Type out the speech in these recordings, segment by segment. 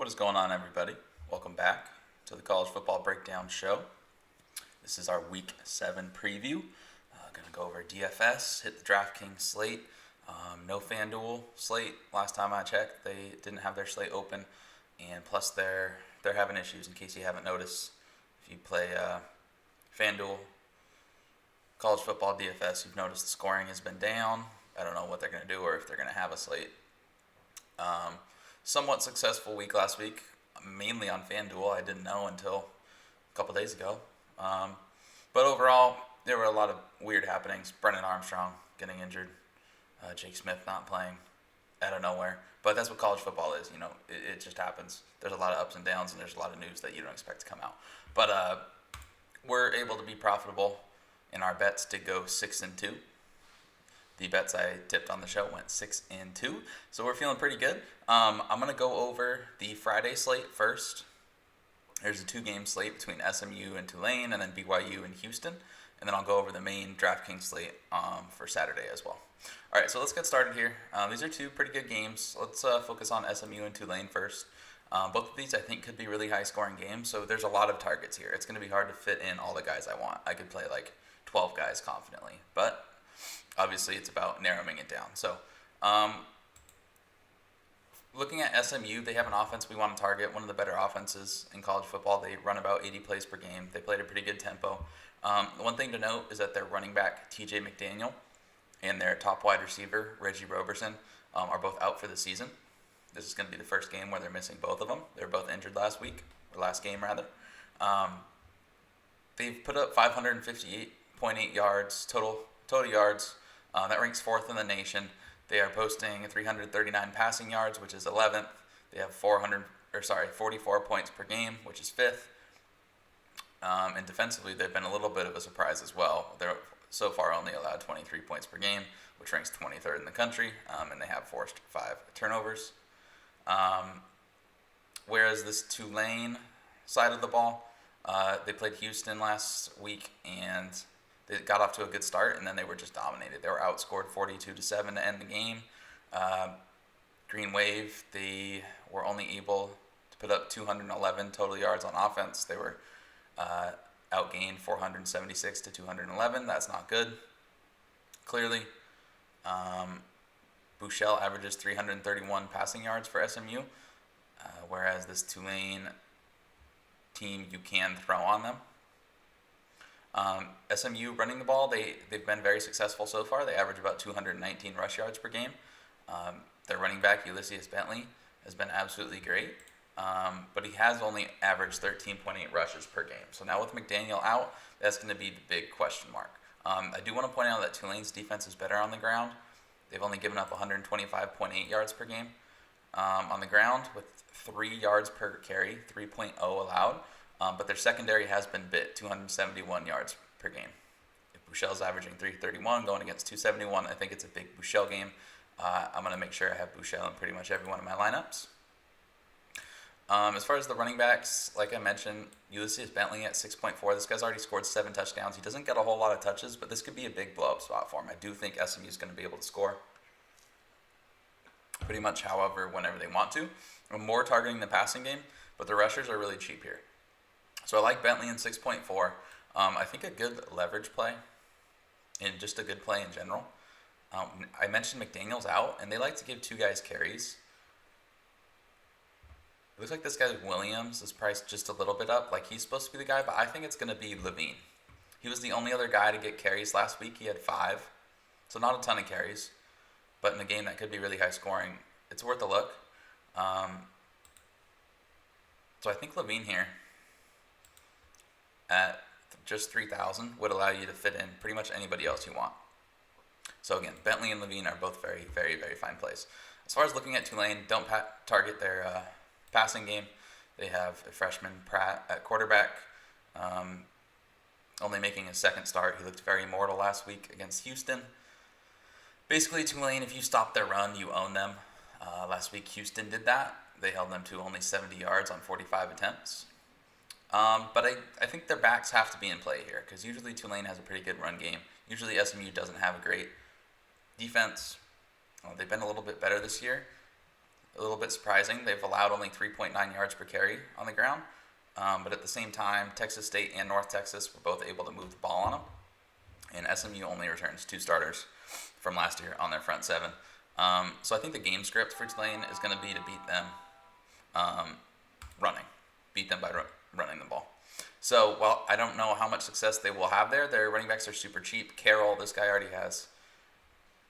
What is going on, everybody? Welcome back to the College Football Breakdown Show. This is our Week 7 preview. Going to go over DFS, hit the DraftKings slate. No FanDuel slate. Last time I checked, they didn't have their slate open, and plus they're having issues. In case you haven't noticed, if you play FanDuel, College Football DFS, you've noticed the scoring has been down. I don't know what they're going to do or if they're going to have a slate. Somewhat successful week last week, mainly on FanDuel. I didn't know until a couple days ago. But overall, there were a lot of weird happenings. Brennan Armstrong getting injured. Jake Smith not playing out of nowhere. But that's what college football is. It just happens. There's a lot of ups and downs, and there's a lot of news that you don't expect to come out. But we're able to be profitable, and our bets did go 6-2. The bets I tipped on the show went 6-2, so we're feeling pretty good. I'm going to go over the Friday slate first. There's a 2-game slate between SMU and Tulane, and then BYU and Houston. And then I'll go over the main DraftKings slate for Saturday as well. All right, so let's get started here. These are two pretty good games. Let's focus on SMU and Tulane first. Both of these, I think, could be really high-scoring games, so there's a lot of targets here. It's going to be hard to fit in all the guys I want. I could play like 12 guys confidently, but obviously it's about narrowing it down. So looking at SMU, they have an offense we want to target, one of the better offenses in college football. They run about 80 plays per game. They played a pretty good tempo. One thing to note is that their running back, TJ McDaniel, and their top wide receiver, Reggie Roberson, are both out for the season. This is going to be the first game where they're missing both of them. They were both injured last game rather. They've put up 558.8 yards, total yards. That ranks 4th in the nation. They are posting 339 passing yards, which is 11th. They have 44 points per game, which is 5th. And defensively, they've been a little bit of a surprise as well. They're so far only allowed 23 points per game, which ranks 23rd in the country, and they have forced 5 turnovers. Whereas this Tulane side of the ball, they played Houston last week, and they got off to a good start, and then they were just dominated. They were outscored 42-7 to end the game. Green Wave, they were only able to put up 211 total yards on offense. They were outgained 476 to 211. That's not good, clearly. Buechele averages 331 passing yards for SMU, whereas this Tulane team, you can throw on them. SMU running the ball, they've been very successful so far. They average about 219 rush yards per game. Their running back, Ulysses Bentley, has been absolutely great, but he has only averaged 13.8 rushes per game. So now with McDaniel out, that's going to be the big question mark. I do want to point out that Tulane's defense is better on the ground. They've only given up 125.8 yards per game on the ground with 3 yards per carry, 3.0 allowed. But their secondary has been bit, 271 yards per game. If Buechele's averaging 331 going against 271, I think it's a big Buechele game. I'm going to make sure I have Buechele in pretty much every one of my lineups. As far as the running backs, like I mentioned, Ulysses Bentley at 6.4. This guy's already scored 7 touchdowns. He doesn't get a whole lot of touches, but this could be a big blow-up spot for him. I do think SMU is going to be able to score pretty much whenever they want to. I'm more targeting the passing game, but the rushers are really cheap here. So I like Bentley in 6.4. I think a good leverage play and just a good play in general. I mentioned McDaniel's out, and they like to give 2 guys carries. It looks like this guy Williams is priced just a little bit up. Like he's supposed to be the guy, but I think it's going to be Levine. He was the only other guy to get carries last week. He had 5. So not a ton of carries. But in a game that could be really high scoring, it's worth a look. So I think Levine here at just 3,000 would allow you to fit in pretty much anybody else you want. So again, Bentley and Levine are both very, very, very fine plays. As far as looking at Tulane, don't target their passing game. They have a freshman, Pratt, at quarterback, only making his 2nd start. He looked very mortal last week against Houston. Basically, Tulane, if you stop their run, you own them. Last week, Houston did that. They held them to only 70 yards on 45 attempts. But I think their backs have to be in play here because usually Tulane has a pretty good run game. Usually SMU doesn't have a great defense. They've been a little bit better this year. a little bit surprising. They've allowed only 3.9 yards per carry on the ground. But at the same time, Texas State and North Texas were both able to move the ball on them. And SMU only returns 2 starters from last year on their front 7. So I think the game script for Tulane is going to be to beat them running. Beat them by running the ball. So while I don't know how much success they will have there, their running backs are super cheap. Carroll, this guy already has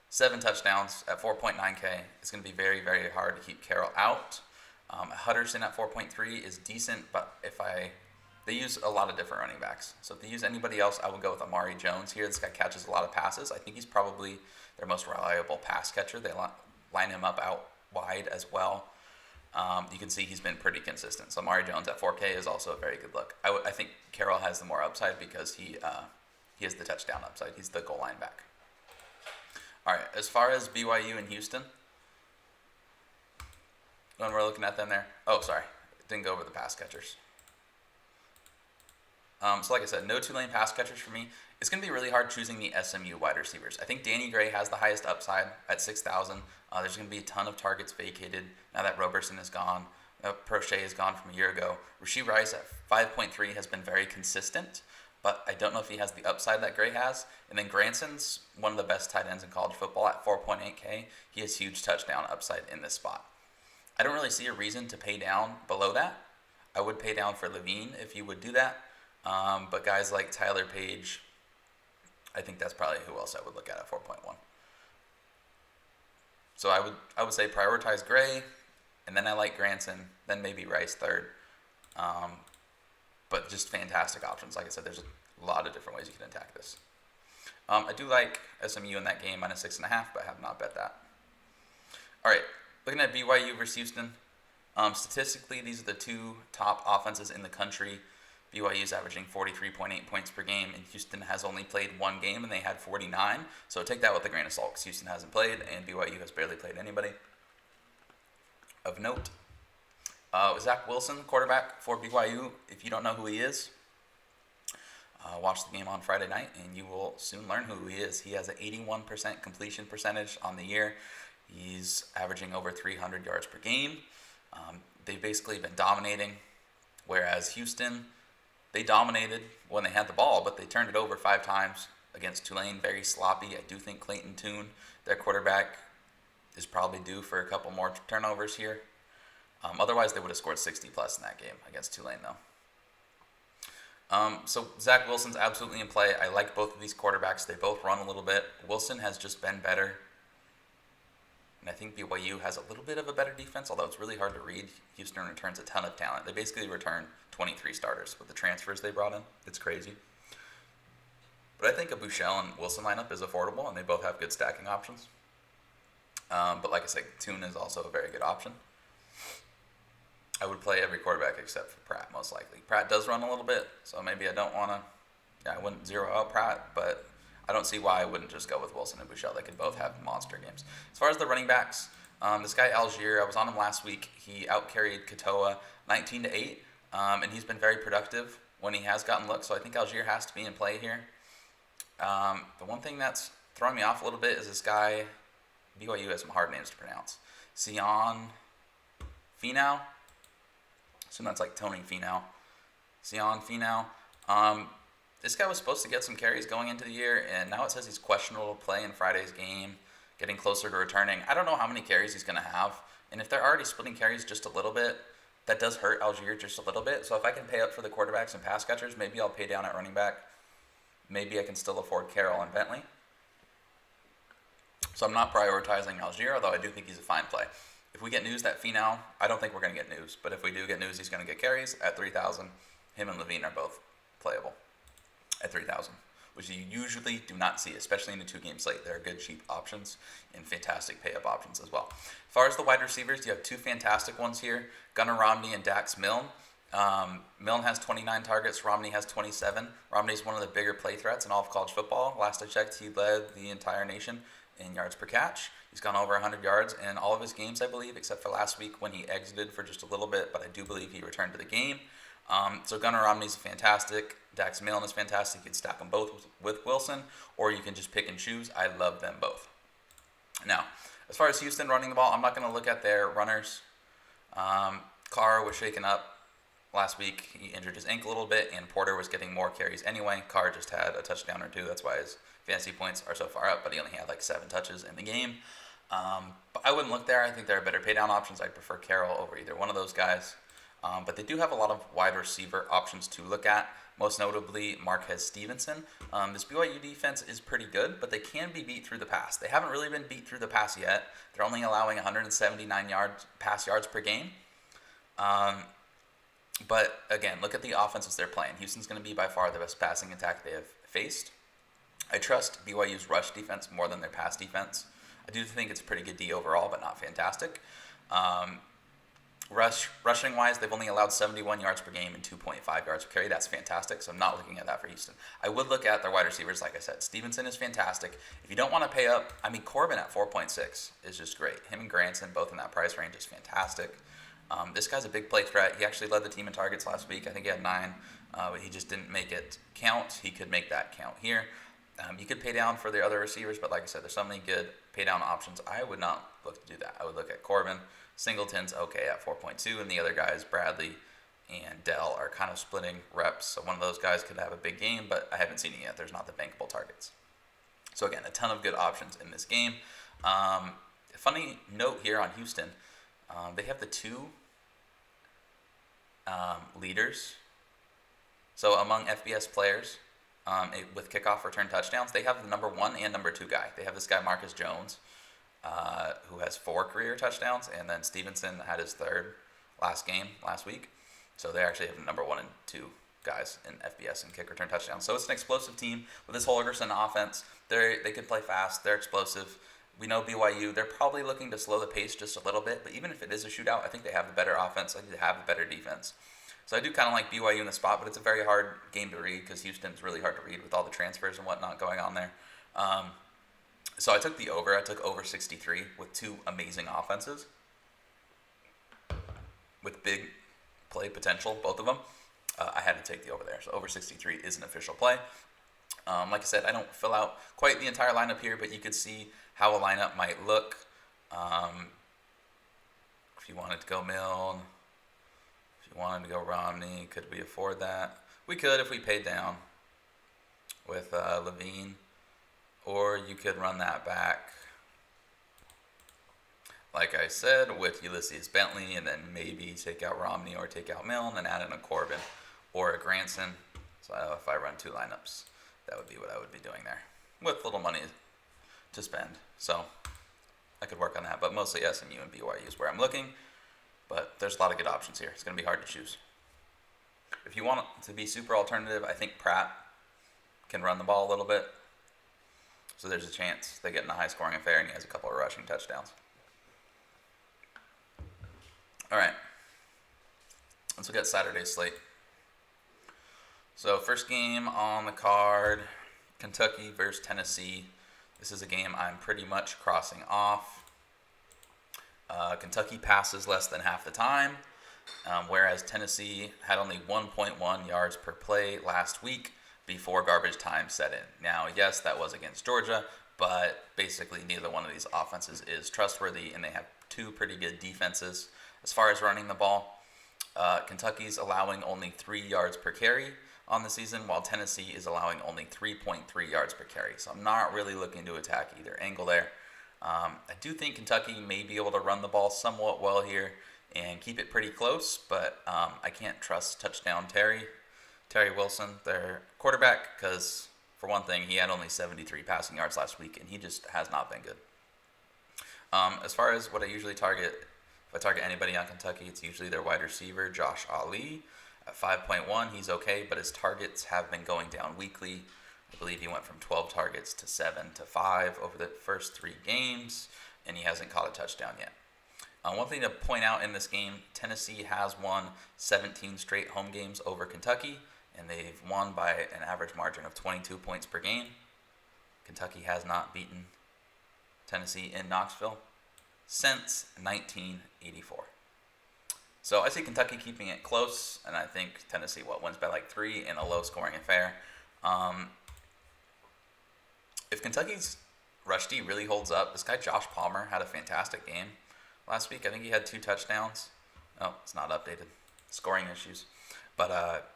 7 touchdowns at 4.9K. It's going to be very, very hard to keep Carroll out. Hutterson at 4.3 is decent, but they use a lot of different running backs. So if they use anybody else, I would go with Amari Jones here. This guy catches a lot of passes. I think he's probably their most reliable pass catcher. They line him up out wide as well. You can see he's been pretty consistent. So Amari Jones at 4K is also a very good look. I think Carroll has the more upside because he has the touchdown upside. He's the goal line back. All right, as far as BYU and Houston, when we're looking at them there. Oh, sorry, didn't go over the pass catchers. So like I said, no Tulane pass catchers for me. It's going to be really hard choosing the SMU wide receivers. I think Danny Gray has the highest upside at 6,000. There's going to be a ton of targets vacated now that Roberson is gone. Prochet is gone from a year ago. Rashee Rice at 5.3 has been very consistent, but I don't know if he has the upside that Gray has. And then Granson's one of the best tight ends in college football at 4.8K. He has huge touchdown upside in this spot. I don't really see a reason to pay down below that. I would pay down for Levine if you would do that. But guys like Tyler Page, I think that's probably who else I would look at 4.1. So I would say prioritize Gray, and then I like Granson, then maybe Rice third. But just fantastic options. Like I said, there's a lot of different ways you can attack this. I do like SMU in that game -6.5, but I have not bet that. All right, looking at BYU versus Houston. Statistically, these are the 2 top offenses in the country. BYU is averaging 43.8 points per game, and Houston has only played 1 game, and they had 49. So take that with a grain of salt, because Houston hasn't played, and BYU has barely played anybody of note. Zach Wilson, quarterback for BYU. If you don't know who he is, watch the game on Friday night, and you will soon learn who he is. He has an 81% completion percentage on the year. He's averaging over 300 yards per game. They've basically been dominating, whereas Houston, they dominated when they had the ball, but they turned it over 5 times against Tulane. Very sloppy. I do think Clayton Tune, their quarterback, is probably due for a couple more turnovers here. Otherwise, they would have scored 60 plus in that game against Tulane, though. So Zach Wilson's absolutely in play. I like both of these quarterbacks. They both run a little bit. Wilson has just been better. And I think BYU has a little bit of a better defense, although it's really hard to read. Houston returns a ton of talent. They basically return 23 starters with the transfers they brought in. It's crazy. But I think a Buechele and Wilson lineup is affordable, and they both have good stacking options. But like I said, Tune is also a very good option. I would play every quarterback except for Pratt, most likely. Pratt does run a little bit, so maybe I don't want to... Yeah, I wouldn't zero out Pratt, but I don't see why I wouldn't just go with Wilson and Buechele. They could both have monster games. As far as the running backs, this guy Algier, I was on him last week. He outcarried Katoa 19-8, and he's been very productive when he has gotten looks, so I think Algier has to be in play here. The one thing that's throwing me off a little bit is this guy, BYU has some hard names to pronounce. Sion Finau. So that's like Tony Finau. Sion Finau. This guy was supposed to get some carries going into the year, and now it says he's questionable to play in Friday's game, getting closer to returning. I don't know how many carries he's going to have, and if they're already splitting carries just a little bit, that does hurt Algier just a little bit. So if I can pay up for the quarterbacks and pass catchers, maybe I'll pay down at running back. Maybe I can still afford Carroll and Bentley. So I'm not prioritizing Algier, although I do think he's a fine play. If we get news that Finau, I don't think we're going to get news, but if we do get news he's going to get carries at 3,000, him and Levine are both playable at 3,000, which you usually do not see, especially in a 2-game slate. There are good cheap options and fantastic pay-up options as well. As far as the wide receivers, you have 2 fantastic ones here, Gunnar Romney and Dax Milne. Milne has 29 targets, Romney has 27. Romney's one of the bigger play threats in all of college football. Last I checked, he led the entire nation in yards per catch. He's gone over 100 yards in all of his games, I believe, except for last week when he exited for just a little bit, but I do believe he returned to the game. So Gunnar Romney's fantastic. Dax Milne is fantastic. You can stack them both with Wilson, or you can just pick and choose. I love them both. Now, As far as Houston running the ball, I'm not going to look at their runners. Carr was shaken up last week. He injured his ankle a little bit, and Porter was getting more carries anyway. Carr just had a touchdown or two. That's why his fantasy points are so far up, but he only had like 7 touches in the game. But I wouldn't look there. I think there are better pay down options. I prefer Carroll over either one of those guys. But they do have a lot of wide receiver options to look at, most notably Marquez Stevenson. This BYU defense is pretty good, but they can be beat through the pass. They haven't really been beat through the pass yet. They're only allowing 179 pass yards per game. But again, look at the offenses they're playing. Houston's going to be by far the best passing attack they have faced. I trust BYU's rush defense more than their pass defense. I do think it's a pretty good D overall, but not fantastic. Rushing wise, they've only allowed 71 yards per game and 2.5 yards per carry. That's fantastic, so I'm not looking at that for Houston. I would look at their wide receivers, like I said. Stevenson is fantastic. If you don't want to pay up, Corbin at 4.6 is just great. Him and Granson, both in that price range, is fantastic. This guy's a big play threat. He actually led the team in targets last week. I think he had 9, but he just didn't make it count. He could make that count here. You could pay down for the other receivers, but like I said, there's so many good pay down options. I would not look to do that. I would look at Corbin. Singleton's okay at 4.2, and the other guys, Bradley and Dell, are kind of splitting reps. So one of those guys could have a big game, but I haven't seen it yet. There's not the bankable targets. So again, a ton of good options in this game. Funny note here on Houston, they have the 2 leaders. So among FBS players, with kickoff return touchdowns, they have the number 1 and number 2 guy. They have this guy, Marcus Jones, who has 4 career touchdowns, and then Stevenson had his 3rd last week. So they actually have the number 1 and 2 guys in FBS and kick return touchdowns. So it's an explosive team with this Holgerson offense. They can play fast. They're explosive. We know BYU, they're probably looking to slow the pace just a little bit, but even if it is a shootout, I think they have the better offense. I think they have the better defense. So I do kind of like BYU in the spot, but it's a very hard game to read because Houston's really hard to read with all the transfers and whatnot going on there. So I took the over. I took over 63 with 2 amazing offenses with big play potential, both of them. I had to take the over there. So over 63 is an official play. Like I said, I don't fill out quite the entire lineup here, but you could see how a lineup might look. If you wanted to go Milne, if you wanted to go Romney, could we afford that? We could if we paid down with Levine, or you could run that back, like I said, with Ulysses Bentley, and then maybe take out Romney or take out Milne and add in a Corbin or a Granson. So if I run 2 lineups, that would be what I would be doing there with little money to spend. So I could work on that, but mostly SMU and BYU is where I'm looking. But there's a lot of good options here. It's going to be hard to choose. If you want it to be super alternative, I think Pratt can run the ball a little bit. So there's a chance they get in a high-scoring affair, and he has a couple of rushing touchdowns. All right. Let's look at Saturday's slate. So first game on the card, Kentucky versus Tennessee. This is a game I'm pretty much crossing off. Kentucky passes less than half the time, whereas Tennessee had only 1.1 yards per play last week before garbage time set in. Now, yes, that was against Georgia, but basically neither one of these offenses is trustworthy, and they have 2 pretty good defenses. As far as running the ball, Kentucky's allowing only 3 yards per carry on the season, while Tennessee is allowing only 3.3 yards per carry. So I'm not really looking to attack either angle there. I do think Kentucky may be able to run the ball somewhat well here and keep it pretty close, but I can't trust touchdown Terry Wilson, their quarterback, because for one thing, he had only 73 passing yards last week, and he just has not been good. As far as what I usually target, if I target anybody on Kentucky, it's usually their wide receiver, Josh Ali. At 5.1, he's okay, but his targets have been going down weekly. I believe he went from 12 targets to 7 to 5 over the first 3 games, and he hasn't caught a touchdown yet. One thing to point out in this game, Tennessee has won 17 straight home games over Kentucky, and they've won by an average margin of 22 points per game. Kentucky has not beaten Tennessee in Knoxville since 1984. So I see Kentucky keeping it close, and I think Tennessee wins by like 3 in a low-scoring affair. If Kentucky's Rush D really holds up. This guy Josh Palmer had a fantastic game last week. I think he had 2 touchdowns. Oh, it's not updated. Scoring issues. But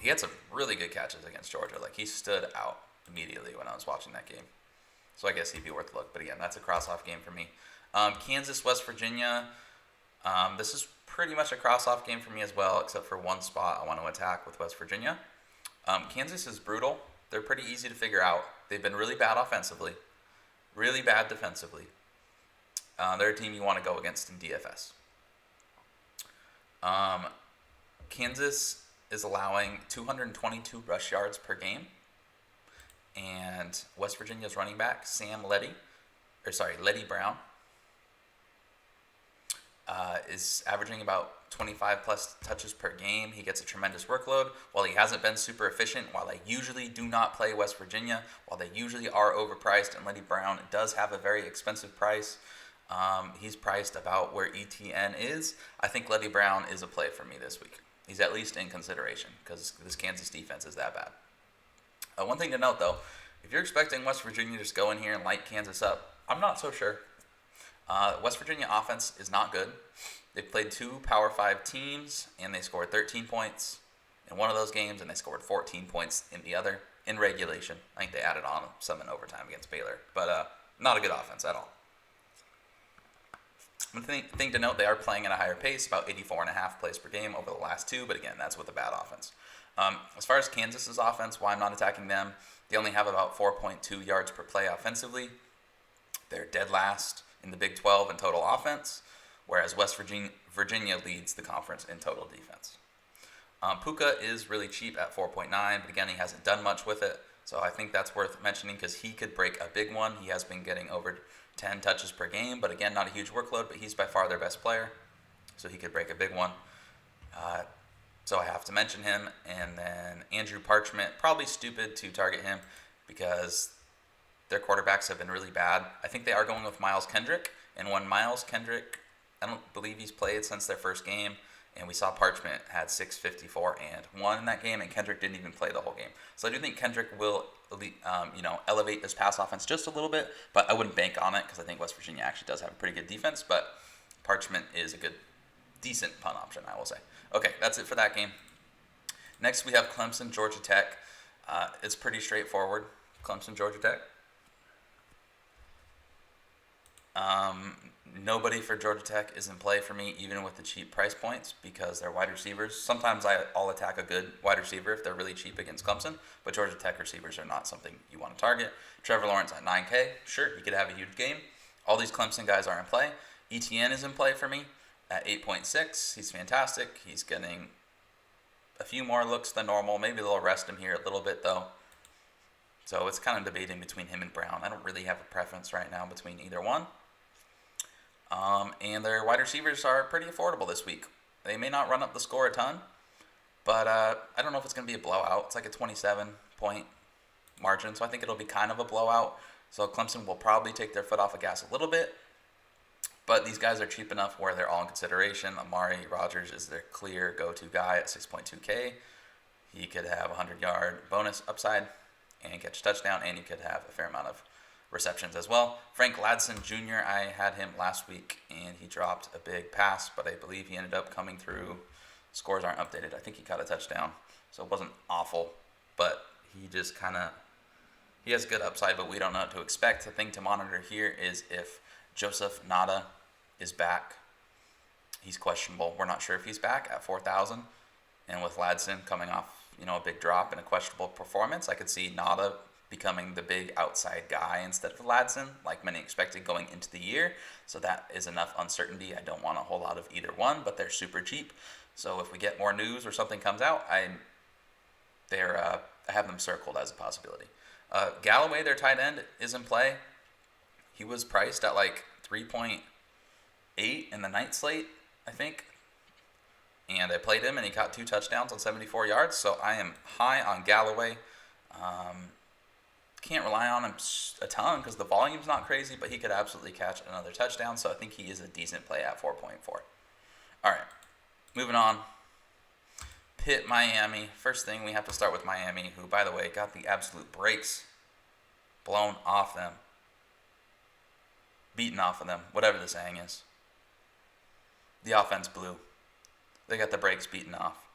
he had some really good catches against Georgia. Like, he stood out immediately when I was watching that game. So I guess he'd be worth a look. But again, that's a cross-off game for me. Kansas, West Virginia. This is pretty much a cross-off game for me as well, except for one spot I want to attack with West Virginia. Kansas is brutal. They're pretty easy to figure out. They've been really bad offensively, really bad defensively. They're a team you want to go against in DFS. Kansas is allowing 222 rush yards per game. And West Virginia's running back, Letty Brown, is averaging about 25 plus touches per game. He gets a tremendous workload. While he hasn't been super efficient, while I usually do not play West Virginia, while they usually are overpriced, and Letty Brown does have a very expensive price, he's priced about where ETN is. I think Letty Brown is a play for me this week. He's at least in consideration because this Kansas defense is that bad. One thing to note, though, if you're expecting West Virginia to just go in here and light Kansas up, I'm not so sure. West Virginia offense is not good. They played 2 Power 5 teams, and they scored 13 points in one of those games, and they scored 14 points in the other in regulation. I think they added on some in overtime against Baylor, but not a good offense at all. One thing to note, they are playing at a higher pace, about 84.5 plays per game over the last 2, but again, that's with a bad offense. As far as Kansas's offense, why I'm not attacking them, they only have about 4.2 yards per play offensively. They're dead last in the Big 12 in total offense, whereas West Virginia leads the conference in total defense. Puka is really cheap at 4.9, but again, he hasn't done much with it, so I think that's worth mentioning because he could break a big one. He has been getting over 10 touches per game, but again, not a huge workload, but he's by far their best player, so he could break a big one. So I have to mention him. And then Andrew Parchment, probably stupid to target him because their quarterbacks have been really bad. I think they are going with Miles Kendrick. And when Miles Kendrick, I don't believe he's played since their first game. And we saw Parchment had 654 and 1 in that game, and Kendrick didn't even play the whole game. So I do think Kendrick will, elevate this pass offense just a little bit, but I wouldn't bank on it because I think West Virginia actually does have a pretty good defense. But Parchment is a decent punt option, I will say. Okay, that's it for that game. Next, we have Clemson, Georgia Tech. It's pretty straightforward. Clemson, Georgia Tech. Nobody for Georgia Tech is in play for me, even with the cheap price points, because they're wide receivers. Sometimes I'll attack a good wide receiver if they're really cheap against Clemson, but Georgia Tech receivers are not something you want to target. Trevor Lawrence at 9K. Sure, he could have a huge game. All these Clemson guys are in play. ETN is in play for me at 8.6. He's fantastic. He's getting a few more looks than normal. Maybe they'll rest him here a little bit, though. So it's kind of debating between him and Brown. I don't really have a preference right now between either one. And their wide receivers are pretty affordable this week. They may not run up the score a ton, but I don't know if it's going to be a blowout. It's like a 27-point margin, so I think it'll be kind of a blowout. So Clemson will probably take their foot off the gas a little bit. But these guys are cheap enough where they're all in consideration. Amari Rodgers is their clear go-to guy at 6.2K. He could have a 100-yard bonus upside and catch a touchdown, and he could have a fair amount of receptions as well. Frank Ladson Jr., I had him last week, and he dropped a big pass, but I believe he ended up coming through. Scores aren't updated. I think he caught a touchdown, so it wasn't awful, but he just he has good upside, but we don't know what to expect. The thing to monitor here is if Joseph Nada is back. He's questionable. We're not sure if he's back at 4,000. And with Ladson coming off, a big drop and a questionable performance, I could see Nada becoming the big outside guy instead of Ladson, like many expected going into the year. So that is enough uncertainty. I don't want a whole lot of either one, but they're super cheap. So if we get more news or something comes out, I have them circled as a possibility. Galloway, their tight end, is in play. He was priced at like 3.8 in the night slate, I think. And I played him, and he caught 2 touchdowns on 74 yards. So I am high on Galloway. Can't rely on him a ton because the volume's not crazy, but he could absolutely catch another touchdown. So I think he is a decent play at 4.4. All right, moving on. Pitt, Miami. First thing, we have to start with Miami, who, by the way, got the absolute brakes blown off them beaten off of them, whatever the saying is. The offense blew. They got the brakes beaten off.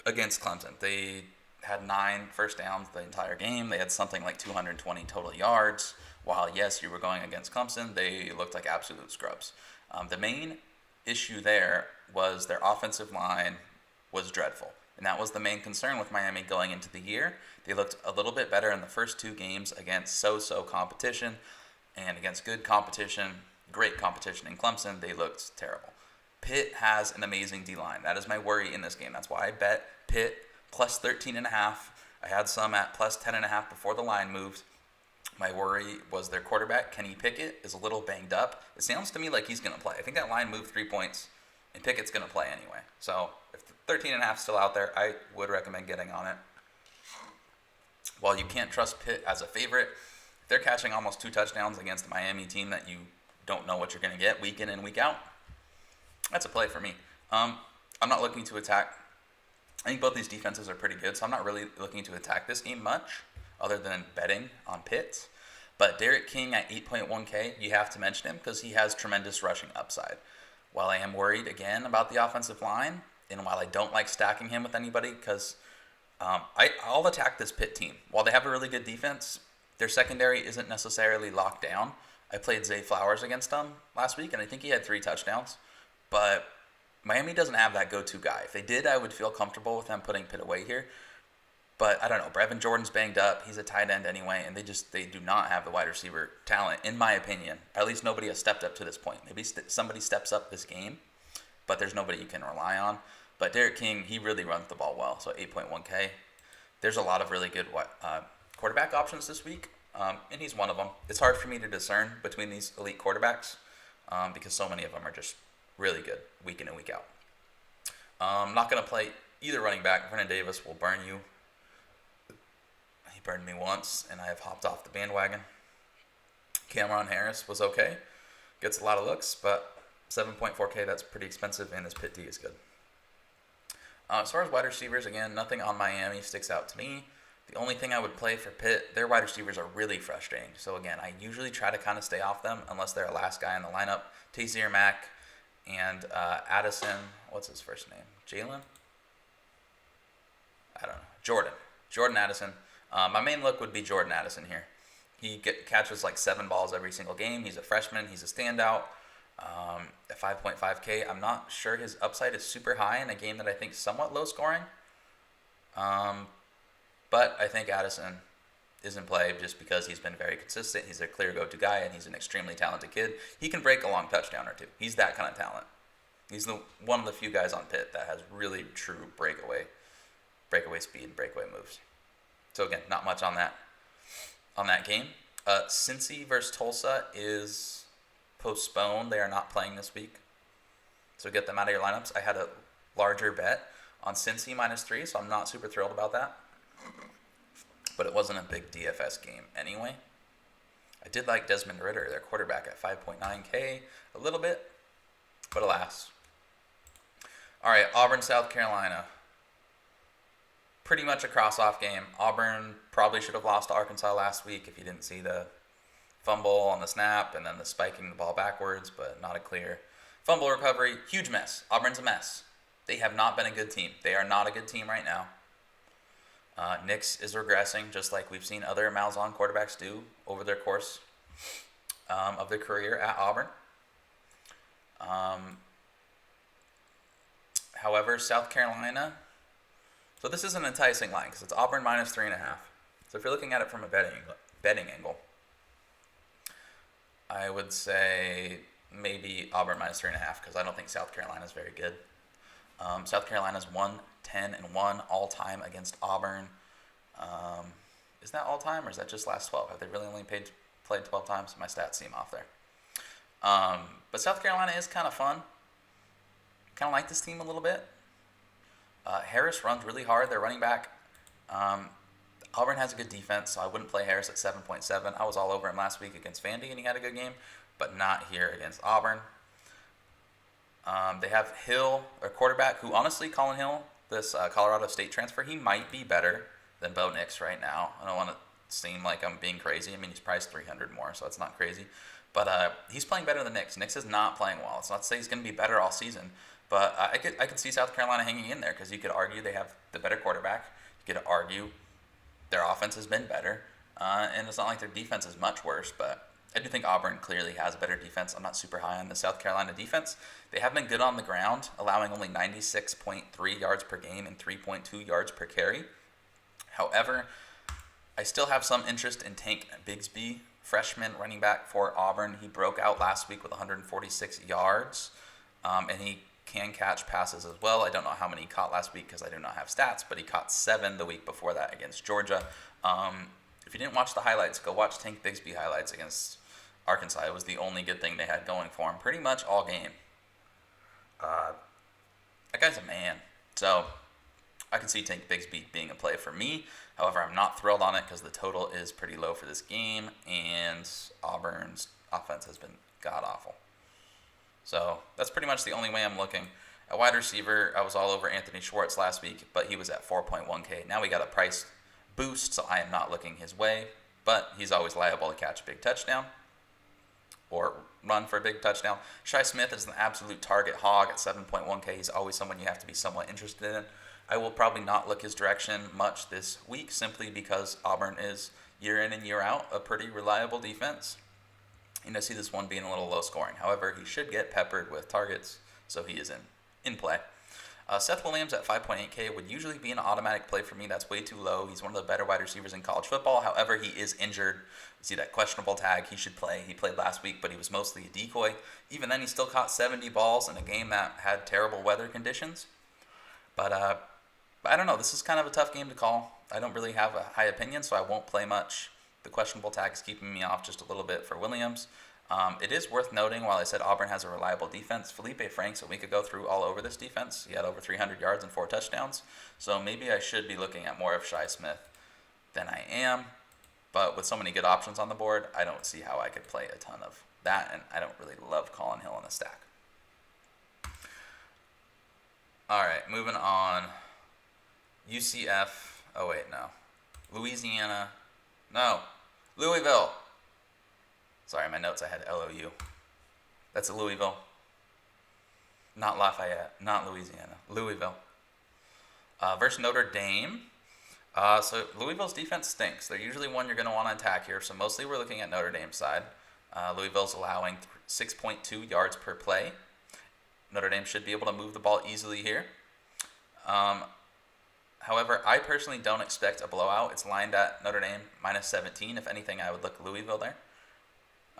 Against Clemson, they had 9 first downs the entire game. They had something like 220 total yards. While, yes, you were going against Clemson, they looked like absolute scrubs. The main issue there was their offensive line was dreadful. And that was the main concern with Miami going into the year. They looked a little bit better in the first 2 games against so-so competition. And against good competition, great competition in Clemson, they looked terrible. Pitt has an amazing D-line. That is my worry in this game. That's why I bet Pitt plus 13.5. I had some at plus 10.5 before the line moved. My worry was their quarterback, Kenny Pickett, is a little banged up. It sounds to me like he's going to play. I think that line moved 3 points, and Pickett's going to play anyway. So if the 13.5 is still out there, I would recommend getting on it. While you can't trust Pitt as a favorite, if they're catching almost 2 touchdowns against a Miami team that you don't know what you're going to get week in and week out, that's a play for me. I'm not looking to attack. I think both these defenses are pretty good, so I'm not really looking to attack this game much other than betting on Pitt. But Derek King at 8.1K, you have to mention him because he has tremendous rushing upside. While I am worried, again, about the offensive line, and while I don't like stacking him with anybody because I'll attack this Pitt team. While they have a really good defense, their secondary isn't necessarily locked down. I played Zay Flowers against them last week, and I think he had 3 touchdowns. But Miami doesn't have that go-to guy. If they did, I would feel comfortable with them putting Pitt away here. But I don't know. Brevin Jordan's banged up. He's a tight end anyway, and they do not have the wide receiver talent, in my opinion. At least nobody has stepped up to this point. Maybe somebody steps up this game, but there's nobody you can rely on. But Derek King, he really runs the ball well, so 8.1K. There's a lot of really good quarterback options this week, and he's one of them. It's hard for me to discern between these elite quarterbacks because so many of them are just really good week in and week out. I'm not going to play either running back. Vernon Davis will burn you. He burned me once, and I have hopped off the bandwagon. Cameron Harris was okay. Gets a lot of looks, but 7.4K, that's pretty expensive, and his Pitt D is good. As far as wide receivers, again, nothing on Miami sticks out to me. The only thing I would play for Pitt, their wide receivers are really frustrating. So, again, I usually try to kind of stay off them unless they're a last guy in the lineup. Taysir Mack and Addison, what's his first name? Jalen? I don't know. Jordan Addison. My main look would be Jordan Addison here. He catches like 7 balls every single game. He's a freshman. He's a standout. At 5.5K, I'm not sure his upside is super high in a game that I think is somewhat low scoring. But I think Addison is in play just because he's been very consistent. He's a clear go-to guy, and he's an extremely talented kid. He can break a long touchdown or 2. He's that kind of talent. He's one of the few guys on Pitt that has really true breakaway speed and breakaway moves. So again, not much on that game. Cincy versus Tulsa is postponed. They are not playing this week. So get them out of your lineups. I had a larger bet on Cincy -3, so I'm not super thrilled about that. But it wasn't a big DFS game anyway. I did like Desmond Ridder, their quarterback, at 5.9K a little bit, but alas. All right, Auburn, South Carolina. Pretty much a cross-off game. Auburn probably should have lost to Arkansas last week if you didn't see the fumble on the snap and then the spiking the ball backwards, but not a clear fumble recovery. Huge mess. Auburn's a mess. They have not been a good team. They are not a good team right now. Nix is regressing, just like we've seen other Malzahn quarterbacks do over their course of their career at Auburn. However, South Carolina, so this is an enticing line because it's Auburn -3.5. So if you're looking at it from a betting angle, I would say maybe Auburn -3.5 because I don't think South Carolina is very good. South Carolina's 1-10-1 all time against Auburn. Is that all time or is that just last 12? Have they really only played 12 times? My stats seem off there. But South Carolina is kind of fun. Kind of like this team a little bit. Harris runs really hard. They're running back. Auburn has a good defense, so I wouldn't play Harris at 7.7. I was all over him last week against Vandy, and he had a good game, but not here against Auburn. They have Hill, their quarterback, who honestly, Colin Hill, this Colorado State transfer, he might be better than Bo Nix right now. I don't want to seem like I'm being crazy. I mean, he's priced 300 more, so it's not crazy. But he's playing better than Nix. Nix is not playing well. It's not to say he's going to be better all season, but I could see South Carolina hanging in there because you could argue they have the better quarterback. You could argue their offense has been better, and it's not like their defense is much worse, but I do think Auburn clearly has a better defense. I'm not super high on the South Carolina defense. They have been good on the ground, allowing only 96.3 yards per game and 3.2 yards per carry. However, I still have some interest in Tank Bigsby, freshman running back for Auburn. He broke out last week with 146 yards, and he can catch passes as well. I don't know how many he caught last week because I do not have stats, but he caught 7 the week before that against Georgia. If you didn't watch the highlights, go watch Tank Bigsby highlights against Arkansas. It was the only good thing they had going for him pretty much all game. That guy's a man. So I can see Tank Bigsby being a play for me. However, I'm not thrilled on it because the total is pretty low for this game, and Auburn's offense has been god-awful. So that's pretty much the only way I'm looking. At wide receiver, I was all over Anthony Schwartz last week, but he was at 4.1K. Now we got a price boost, so I am not looking his way, but he's always liable to catch a big touchdown or run for a big touchdown. Shi Smith is an absolute target hog at 7.1K. He's always someone you have to be somewhat interested in. I will probably not look his direction much this week simply because Auburn is year in and year out a pretty reliable defense. And I see this one being a little low scoring. However, he should get peppered with targets, so he is in play. Seth Williams at 5.8K would usually be an automatic play for me. That's way too low. He's one of the better wide receivers in college football. However, he is injured. You see that questionable tag. He should play. He played last week, but he was mostly a decoy. Even then, he still caught 70 balls in a game that had terrible weather conditions. But I don't know. This is kind of a tough game to call. I don't really have a high opinion, so I won't play much. The questionable tag is keeping me off just a little bit for Williams. It is worth noting, while I said Auburn has a reliable defense, Felipe Franks a week ago threw all over this defense. He had over 300 yards and 4 touchdowns. So maybe I should be looking at more of Shi Smith than I am. But with so many good options on the board, I don't see how I could play a ton of that, and I don't really love Colin Hill in the stack. All right, moving on. UCF. Oh, wait, no. Louisiana. No. Louisville. Sorry, my notes, I had LOU. That's a Louisville. Not Lafayette. Not Louisiana. Louisville. Versus Notre Dame. So Louisville's defense stinks. They're usually one you're going to want to attack here. So mostly we're looking at Notre Dame's side. Louisville's allowing 6.2 yards per play. Notre Dame should be able to move the ball easily here. However, I personally don't expect a blowout. It's lined at Notre Dame minus 17. If anything, I would look Louisville there.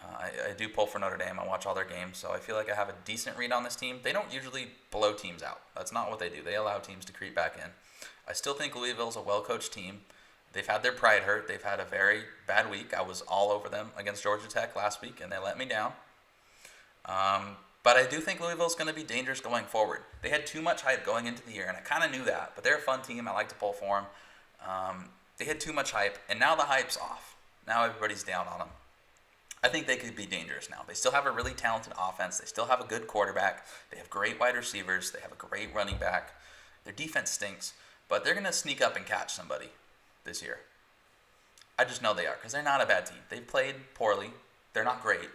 I do pull for Notre Dame. I watch all their games, so I feel like I have a decent read on this team. They don't usually blow teams out. That's not what they do. They allow teams to creep back in. I still think Louisville's a well-coached team. They've had their pride hurt. They've had a very bad week. I was all over them against Georgia Tech last week, and they let me down. But I do think Louisville's going to be dangerous going forward. They had too much hype going into the year, and I kind of knew that. But they're a fun team. I like to pull for them. They had too much hype, and now the hype's off. Now everybody's down on them. I think they could be dangerous now. They still have a really talented offense. They still have a good quarterback. They have great wide receivers. They have a great running back. Their defense stinks, but they're going to sneak up and catch somebody this year. I just know they are because they're not a bad team. They've played poorly. They're not great,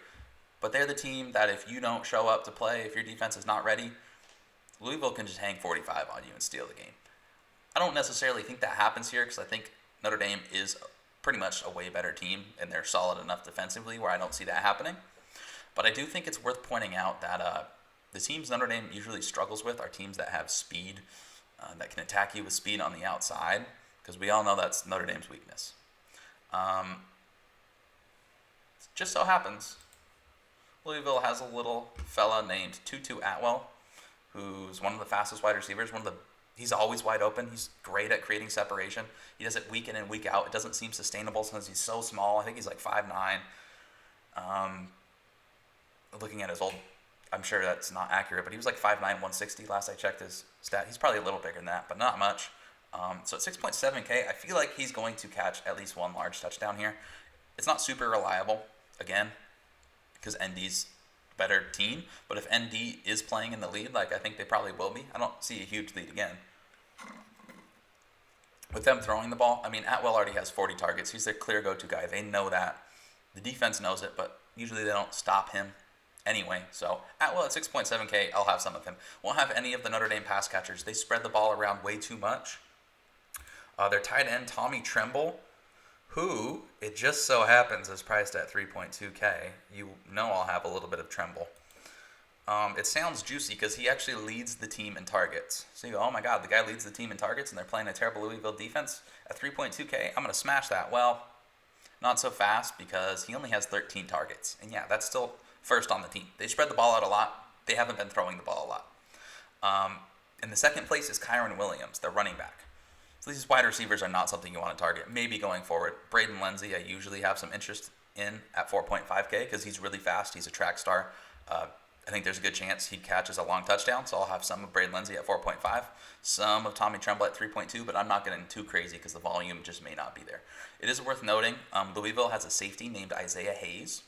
but they're the team that if you don't show up to play, if your defense is not ready, Louisville can just hang 45 on you and steal the game. I don't necessarily think that happens here because I think Notre Dame is pretty much a way better team, and they're solid enough defensively where I don't see that happening. But I do think it's worth pointing out that the teams Notre Dame usually struggles with are teams that have speed, that can attack you with speed on the outside, because we all know that's Notre Dame's weakness. Just so happens, Louisville has a little fella named Tutu Atwell, who's one of the fastest wide receivers, he's always wide open. He's great at creating separation. He does it week in and week out. It doesn't seem sustainable since he's so small. I think he's like 5'9". Looking at his old, I'm sure that's not accurate, but he was like 5'9", 160 last I checked his stat. He's probably a little bigger than that, but not much. So at 6.7K, I feel like he's going to catch at least one large touchdown here. It's not super reliable, again, because ND's a better team. But if ND is playing in the lead, like I think they probably will be, I don't see a huge lead again. with them throwing the ball, I mean, Atwell already has 40 targets. He's their clear go-to guy. They know that. The defense knows it, but usually they don't stop him anyway. So Atwell at 6.7K, I'll have some of him. Won't have any of the Notre Dame pass catchers. They spread the ball around way too much. Their tight end, Tommy Tremble, who, it just so happens, is priced at 3.2K. You know I'll have a little bit of Tremble. It sounds juicy because he actually leads the team in targets. So you go, oh my God, the guy leads the team in targets and they're playing a terrible Louisville defense at 3.2K. I'm going to smash that. Well, not so fast because he only has 13 targets. And yeah, that's still first on the team. They spread the ball out a lot. They haven't been throwing the ball a lot. In the second place is Kyron Williams, their running back. So these wide receivers are not something you want to target. Maybe going forward. Braden Lindsey, I usually have some interest in at 4.5K because he's really fast. He's a track star. I think there's a good chance he catches a long touchdown, so I'll have some of Braden Lindsey at 4.5, some of Tommy Tremble at 3.2, but I'm not getting too crazy because the volume just may not be there. It is worth noting, Louisville has a safety named Isaiah Hayes.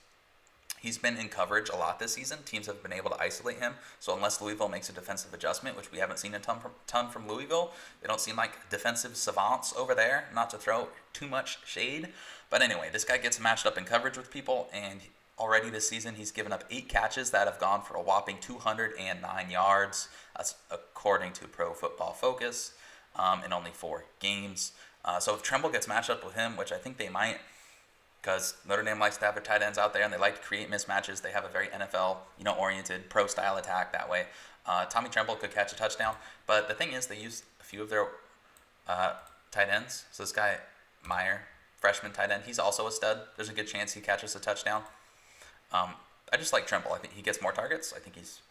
He's been in coverage a lot this season. Teams have been able to isolate him, so unless Louisville makes a defensive adjustment, which we haven't seen a ton from Louisville, they don't seem like defensive savants over there, not to throw too much shade. But anyway, this guy gets matched up in coverage with people, and already this season, he's given up 8 catches that have gone for a whopping 209 yards. That's according to Pro Football Focus, in only 4 games. So if Tremble gets matched up with him, which I think they might, because Notre Dame likes to have their tight ends out there and they like to create mismatches. They have a very NFL, oriented pro-style attack that way. Tommy Tremble could catch a touchdown, but the thing is, they use a few of their tight ends. So this guy Meyer, freshman tight end, he's also a stud. There's a good chance he catches a touchdown. I just like Tremble. I think he gets more targets. I think he's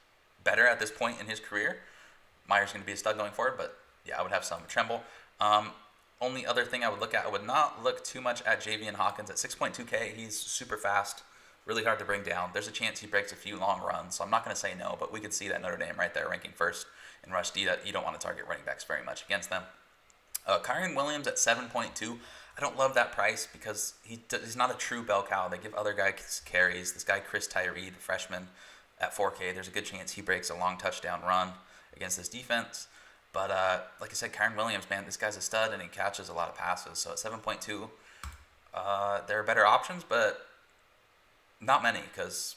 better at this point in his career. Meyer's going to be a stud going forward, but yeah, I would have some Tremble. Only other thing I would look at, I would not look too much at Javian Hawkins at 6.2K. He's super fast, really hard to bring down. There's a chance he breaks a few long runs, so I'm not going to say no, but we could see that Notre Dame right there ranking first in rush D. That you don't want to target running backs very much against them. Kyron Williams at 7.2. I don't love that price because he's not a true bell cow. They give other guys carries. This guy, Chris Tyree, the freshman, at 4K, there's a good chance he breaks a long touchdown run against this defense. But like I said, Kyron Williams, man, this guy's a stud and he catches a lot of passes. So at 7.2, there are better options, but not many because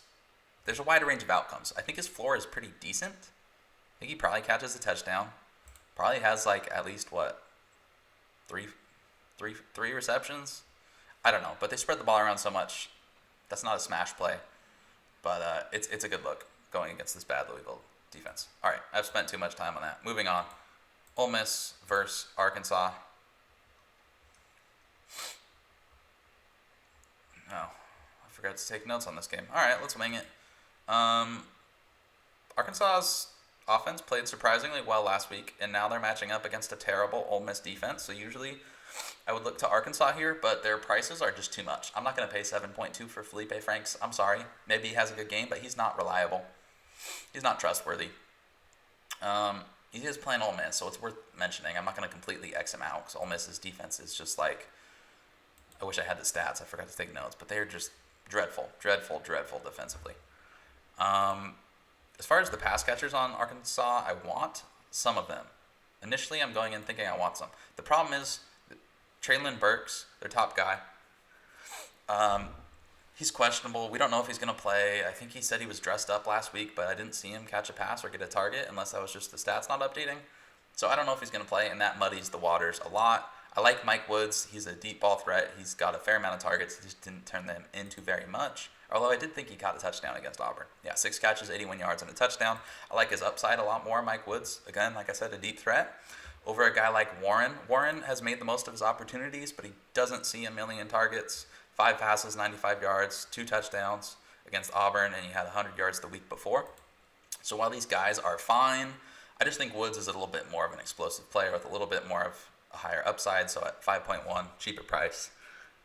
there's a wider range of outcomes. I think his floor is pretty decent. I think he probably catches a touchdown. Probably has at least, three receptions? I don't know, but they spread the ball around so much. That's not a smash play, but it's a good look going against this bad Louisville defense. All right, I've spent too much time on that. Moving on. Ole Miss versus Arkansas. No, I forgot to take notes on this game. All right, let's wing it. Arkansas's offense played surprisingly well last week, and now they're matching up against a terrible Ole Miss defense. So usually I would look to Arkansas here, but their prices are just too much. I'm not going to pay 7.2 for Felipe Franks. I'm sorry. Maybe he has a good game, but he's not reliable. He's not trustworthy. He is playing Ole Miss, so it's worth mentioning. I'm not going to completely X him out because Ole Miss's defense is just I wish I had the stats. I forgot to take notes, but they're just dreadful defensively. As far as the pass catchers on Arkansas, I want some of them. Initially, I'm going in thinking I want some. The problem is Traylon Burks, their top guy, he's questionable. We don't know if he's going to play. I think he said he was dressed up last week, but I didn't see him catch a pass or get a target unless that was just the stats not updating. So I don't know if he's going to play, and that muddies the waters a lot. I like Mike Woods. He's a deep ball threat. He's got a fair amount of targets. He just didn't turn them into very much. Although I did think he caught a touchdown against Auburn. Yeah, 6 catches, 81 yards, and a touchdown. I like his upside a lot more, Mike Woods. Again, like I said, a deep threat. Over a guy like Warren. Warren has made the most of his opportunities, but he doesn't see a million targets. 5 passes, 95 yards, 2 touchdowns against Auburn, and he had 100 yards the week before. So while these guys are fine, I just think Woods is a little bit more of an explosive player with a little bit more of a higher upside. So at 5.1, cheaper price,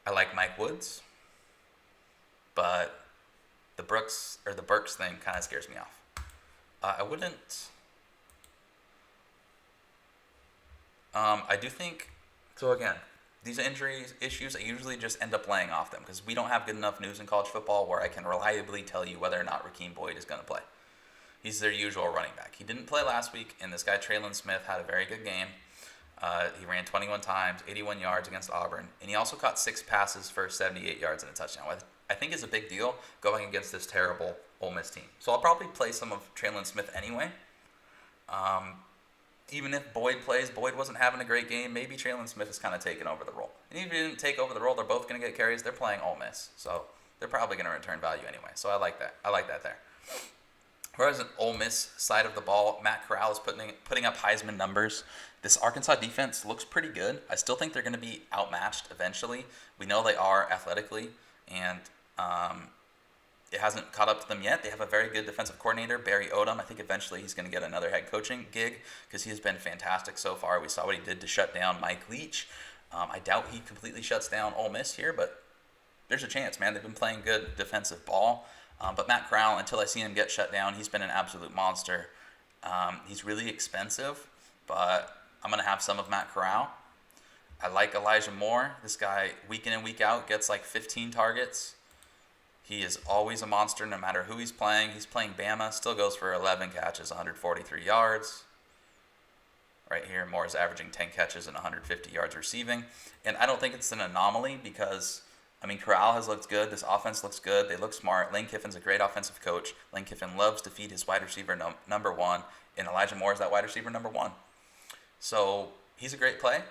I like Mike Woods. But the Burks thing kind of scares me off. I wouldn't. I do think. So again, these injury issues, I usually just end up laying off them because we don't have good enough news in college football where I can reliably tell you whether or not Rakeem Boyd is going to play. He's their usual running back. He didn't play last week, and this guy Traylon Smith had a very good game. He ran 21 times, 81 yards against Auburn, and he also caught 6 passes for 78 yards and a touchdown. I think is a big deal going against this terrible Ole Miss team. So I'll probably play some of Traylon Smith anyway. Even if Boyd plays, Boyd wasn't having a great game. Maybe Traylon Smith is kind of taking over the role. And even if he didn't take over the role, they're both going to get carries. They're playing Ole Miss, so they're probably going to return value anyway. So I like that. I like that there. Whereas an Ole Miss side of the ball, Matt Corral is putting up Heisman numbers. This Arkansas defense looks pretty good. I still think they're going to be outmatched eventually. We know they are athletically, and it hasn't caught up to them yet. They have a very good defensive coordinator, Barry Odom. I think eventually he's going to get another head coaching gig because he has been fantastic so far. We saw what he did to shut down Mike Leach. I doubt he completely shuts down Ole Miss here, but there's a chance, man. They've been playing good defensive ball. But Matt Corral, until I see him get shut down, he's been an absolute monster. He's really expensive, but I'm going to have some of Matt Corral. I like Elijah Moore. This guy, week in and week out, gets like 15 targets. He is always a monster no matter who he's playing. He's playing Bama, still goes for 11 catches, 143 yards. Right here, Moore is averaging 10 catches and 150 yards receiving. And I don't think it's an anomaly because, Corral has looked good. This offense looks good. They look smart. Lane Kiffin's a great offensive coach. Lane Kiffin loves to feed his wide receiver number one, and Elijah Moore is that wide receiver number one. So he's a great play.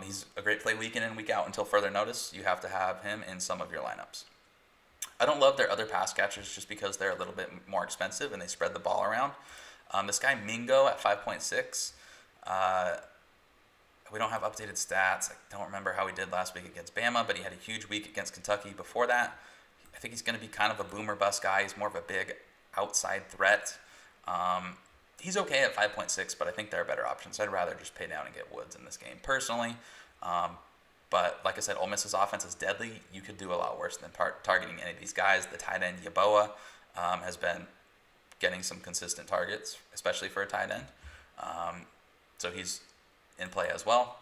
He's a great play week in and week out until further notice. You have to have him in some of your lineups. I don't love their other pass catchers just because they're a little bit more expensive and they spread the ball around. This guy Mingo at 5.6. We don't have updated stats. I don't remember how he did last week against Bama, but he had a huge week against Kentucky before that. I think he's going to be kind of a boomer bust guy. He's more of a big outside threat. He's okay at 5.6, but I think there are better options. I'd rather just pay down and get Woods in this game personally. But like I said, Ole Miss's offense is deadly. You could do a lot worse than targeting any of these guys. The tight end Yeboah has been getting some consistent targets, especially for a tight end. So he's in play as well.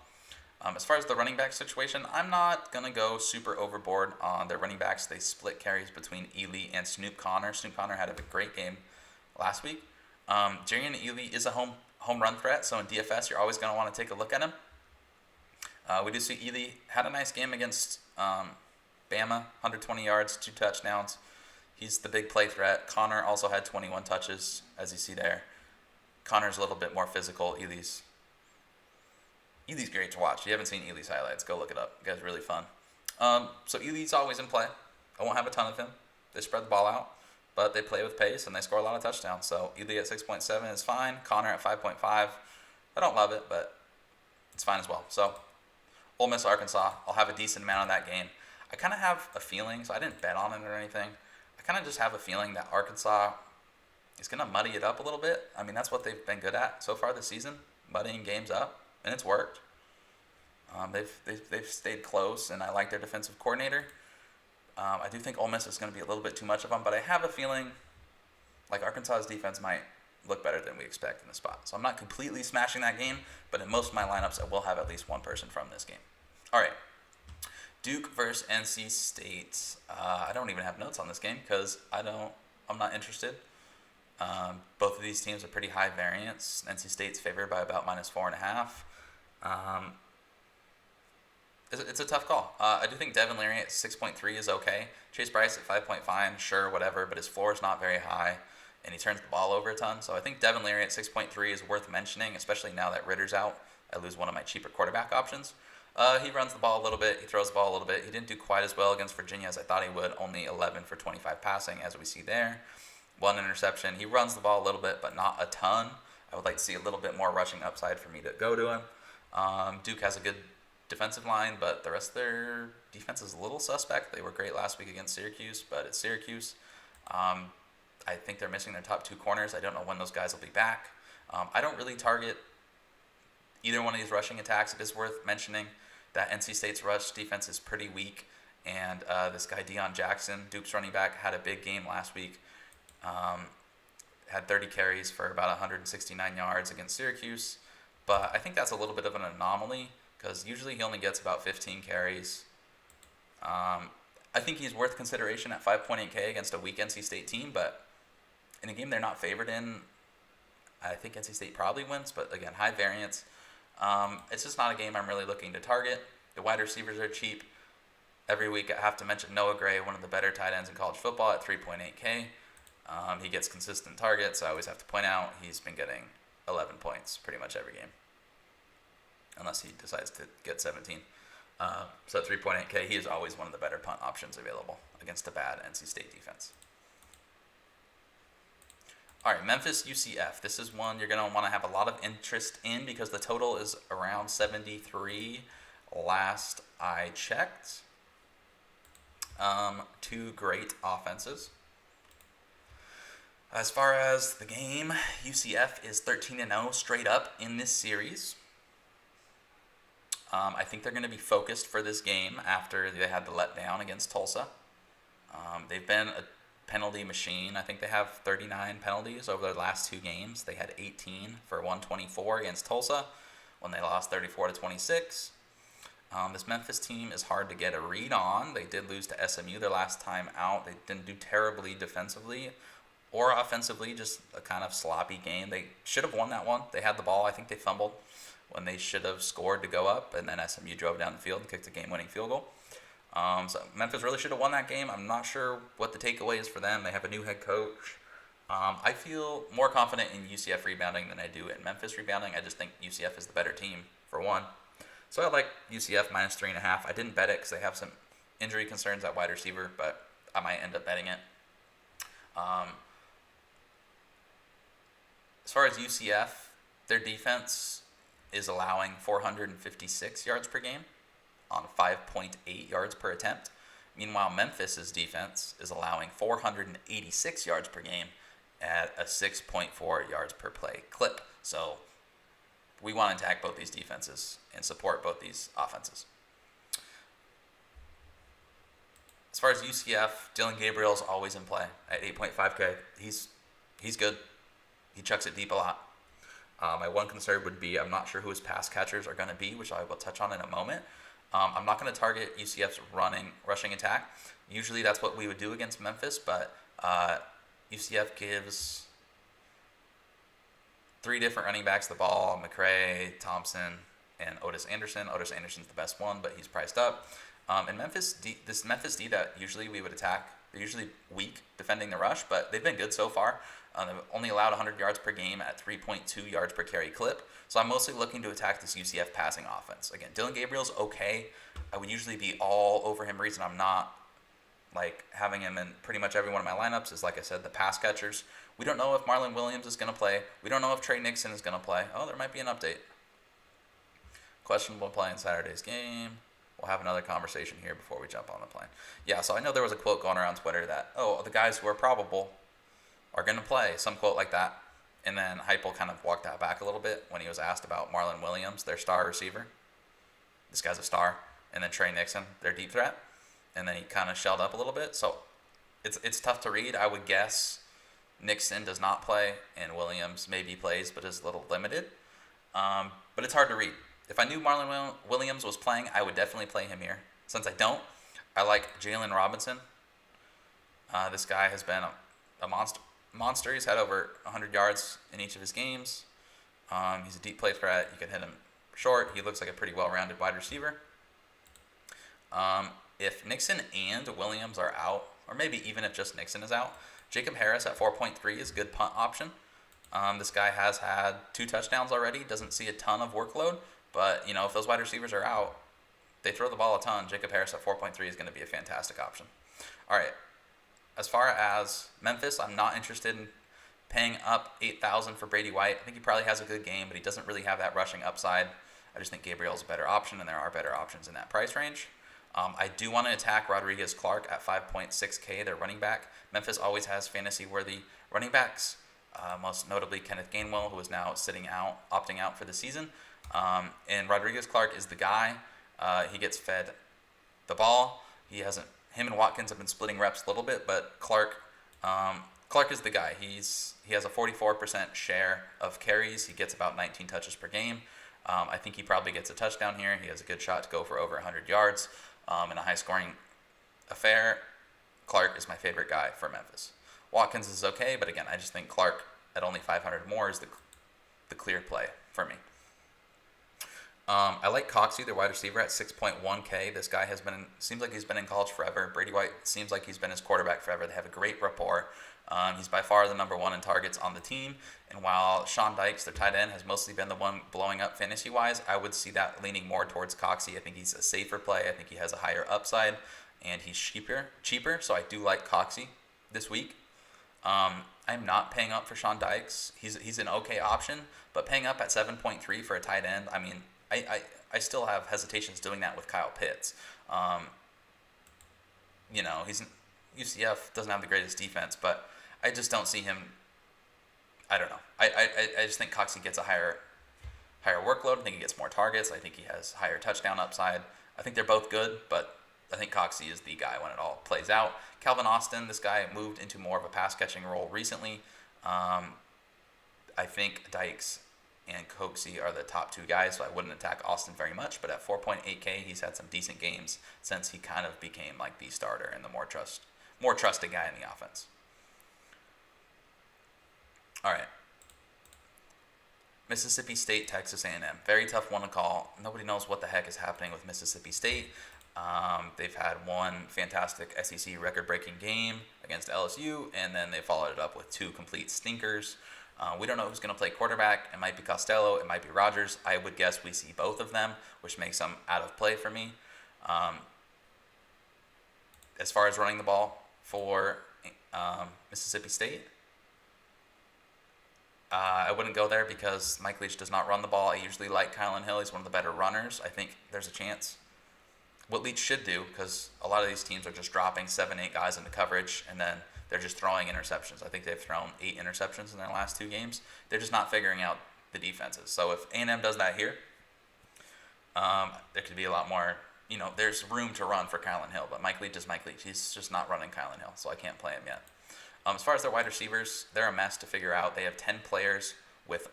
As far as the running back situation, I'm not going to go super overboard on their running backs. They split carries between Ely and Snoop Connor. Snoop Connor had a great game last week. Jarian Ely is a home run threat, so in DFS, you're always going to want to take a look at him. We do see Ely had a nice game against Bama, 120 yards, 2 touchdowns. He's the big play threat. Connor also had 21 touches, as you see there. Connor's a little bit more physical. Ely's great to watch. If you haven't seen Ely's highlights, go look it up. The guy's really fun. So Ely's always in play. I won't have a ton of him. They spread the ball out, but they play with pace, and they score a lot of touchdowns. So Ely at 6.7 is fine. Connor at 5.5. I don't love it, but it's fine as well. So Ole Miss, Arkansas, I'll have a decent amount of that game. I kind of have a feeling, so I didn't bet on it or anything. I kind of just have a feeling that Arkansas is going to muddy it up a little bit. That's what they've been good at so far this season, muddying games up, and it's worked. They've stayed close, and I like their defensive coordinator. I do think Ole Miss is going to be a little bit too much of them, but I have a feeling like Arkansas's defense might look better than we expect in the spot. So I'm not completely smashing that game, but in most of my lineups, I will have at least one person from this game. All right. Duke versus NC State. I don't even have notes on this game because I'm not interested. Both of these teams are pretty high variance. NC State's favored by about -4.5. It's a tough call. I do think Devin Leary at 6.3 is okay. Chase Bryce at 5.5, sure, whatever, but his floor is not very high, and he turns the ball over a ton. So I think Devin Leary at 6.3 is worth mentioning, especially now that Ritter's out. I lose one of my cheaper quarterback options. He runs the ball a little bit. He throws the ball a little bit. He didn't do quite as well against Virginia as I thought he would. Only 11 for 25 passing, as we see there. 1 interception. He runs the ball a little bit, but not a ton. I would like to see a little bit more rushing upside for me to go to him. Duke has a good defensive line, but the rest of their defense is a little suspect. They were great last week against Syracuse, but it's Syracuse. I think they're missing their top 2 corners. I don't know when those guys will be back. I don't really target either one of these rushing attacks. It is worth mentioning that NC State's rush defense is pretty weak, and this guy Deion Jackson, Duke's running back, had a big game last week. Had 30 carries for about 169 yards against Syracuse, but I think that's a little bit of an anomaly because usually he only gets about 15 carries. I think he's worth consideration at 5.8K against a weak NC State team, but in a game they're not favored in, I think NC State probably wins, but again, high variance. It's just not a game I'm really looking to target. The wide receivers are cheap. Every week I have to mention Noah Gray, one of the better tight ends in college football at 3.8K. He gets consistent targets. I always have to point out he's been getting 11 points pretty much every game, unless he decides to get 17. So at 3.8K, he is always one of the better punt options available against a bad NC State defense. All right, Memphis UCF. This is one you're going to want to have a lot of interest in because the total is around 73 last I checked. Two great offenses. As far as the game, UCF is 13-0 straight up in this series. I think they're going to be focused for this game after they had the letdown against Tulsa. They've been a penalty machine. I think they have 39 penalties over their last two games. They had 18 for 124 against Tulsa when they lost 34-26. This Memphis team is hard to get a read on. They did lose to SMU their last time out. They didn't do terribly defensively or offensively, just a kind of sloppy game. They should have won that one. They had the ball. I think they fumbled when they should have scored to go up, and then SMU drove down the field and kicked a game-winning field goal. So Memphis really should have won that game. I'm not sure what the takeaway is for them. They have a new head coach. I feel more confident in UCF rebounding than I do in Memphis rebounding. I just think UCF is the better team, for one. So I like UCF minus 3.5. I didn't bet it because they have some injury concerns at wide receiver, but I might end up betting it. As far as UCF, their defense is allowing 456 yards per game on 5.8 yards per attempt. Meanwhile, Memphis's defense is allowing 486 yards per game at a 6.4 yards per play clip. So we want to attack both these defenses and support both these offenses. As far as UCF, Dylan Gabriel's always in play at 8.5K. He's good. He chucks it deep a lot. My one concern would be I'm not sure who his pass catchers are going to be, which I will touch on in a moment. I'm not going to target UCF's rushing attack. Usually that's what we would do against Memphis, but UCF gives three different running backs the ball: McCray, Thompson, and Otis Anderson. Otis Anderson's the best one, but he's priced up. And this Memphis D that usually we would attack, they're usually weak defending the rush, but they've been good so far. They've only allowed 100 yards per game at 3.2 yards per carry clip. So I'm mostly looking to attack this UCF passing offense. Again, Dylan Gabriel's okay. I would usually be all over him. Reason I'm not having him in pretty much every one of my lineups is, like I said, the pass catchers. We don't know if Marlon Williams is going to play. We don't know if Trey Nixon is going to play. Oh, there might be an update. Questionable play in Saturday's game. We'll have another conversation here before we jump on the plane. Yeah, so I know there was a quote going around Twitter that, the guys who are probable are going to play, some quote like that. And then Heupel kind of walked that back a little bit when he was asked about Marlon Williams, their star receiver. This guy's a star. And then Trey Nixon, their deep threat. And then he kind of shelled up a little bit. So it's tough to read. I would guess Nixon does not play and Williams maybe plays but is a little limited. But it's hard to read. If I knew Marlon Williams was playing, I would definitely play him here. Since I don't, I like Jalen Robinson. This guy has been a monster. He's had over 100 yards in each of his games. He's a deep play threat. You can hit him short. He looks like a pretty well-rounded wide receiver. If Nixon and Williams are out, or maybe even if just Nixon is out, Jacob Harris at 4.3 is a good punt option. This guy has had 2 touchdowns already. Doesn't see a ton of workload, but if those wide receivers are out, they throw the ball a ton. Jacob Harris at 4.3 is going to be a fantastic option. All right. As far as Memphis, I'm not interested in paying up $8,000 for Brady White. I think he probably has a good game, but he doesn't really have that rushing upside. I just think Gabriel's a better option, and there are better options in that price range. I do want to attack Rodriguez-Clark at 5.6K, their running back. Memphis always has fantasy-worthy running backs, most notably Kenneth Gainwell, who is now opting out for the season. And Rodriguez-Clark is the guy. He gets fed the ball. Him and Watkins have been splitting reps a little bit, but Clark is the guy. He has a 44% share of carries. He gets about 19 touches per game. I think he probably gets a touchdown here. He has a good shot to go for over 100 yards in a high-scoring affair. Clark is my favorite guy for Memphis. Watkins is okay, but again, I just think Clark at only 500 more is the clear play for me. I like Coxie, their wide receiver, at 6.1K. This guy seems like he's been in college forever. Brady White seems like he's been his quarterback forever. They have a great rapport. He's by far the number one in targets on the team. And while Sean Dykes, their tight end, has mostly been the one blowing up fantasy-wise, I would see that leaning more towards Coxie. I think he's a safer play. I think he has a higher upside, and he's cheaper. So I do like Coxie this week. I'm not paying up for Sean Dykes. He's an okay option, but paying up at 7.3 for a tight end, I mean, I still have hesitations doing that with Kyle Pitts. UCF doesn't have the greatest defense, but I just don't see him. I don't know. I just think Coxie gets a higher workload. I think he gets more targets. I think he has higher touchdown upside. I think they're both good, but I think Coxie is the guy when it all plays out. Calvin Austin, this guy moved into more of a pass-catching role recently. I think Dykes and Coxie are the top two guys, so I wouldn't attack Austin very much. But at 4.8K, he's had some decent games since he kind of became like the starter and the more trusted guy in the offense. All right. Mississippi State, Texas A&M. Very tough one to call. Nobody knows what the heck is happening with Mississippi State. They've had one fantastic SEC record-breaking game against LSU, and then they followed it up with two complete stinkers. We don't know who's going to play quarterback. It might be Costello. It might be Rogers. I would guess we see both of them, which makes them out of play for me. As far as running the ball for Mississippi State, I wouldn't go there because Mike Leach does not run the ball. I usually like Kylan Hill. He's one of the better runners. I think there's a chance. What Leach should do, because a lot of these teams are just dropping 7-8 guys into coverage, and then they're just throwing interceptions. I think they've thrown 8 interceptions in their last 2 games. They're just not figuring out the defenses. So if A&M does that here, there could be a lot more, there's room to run for Kylan Hill, but Mike Leach is Mike Leach. He's just not running Kylan Hill, so I can't play him yet. As far as their wide receivers, they're a mess to figure out. They have 10 players with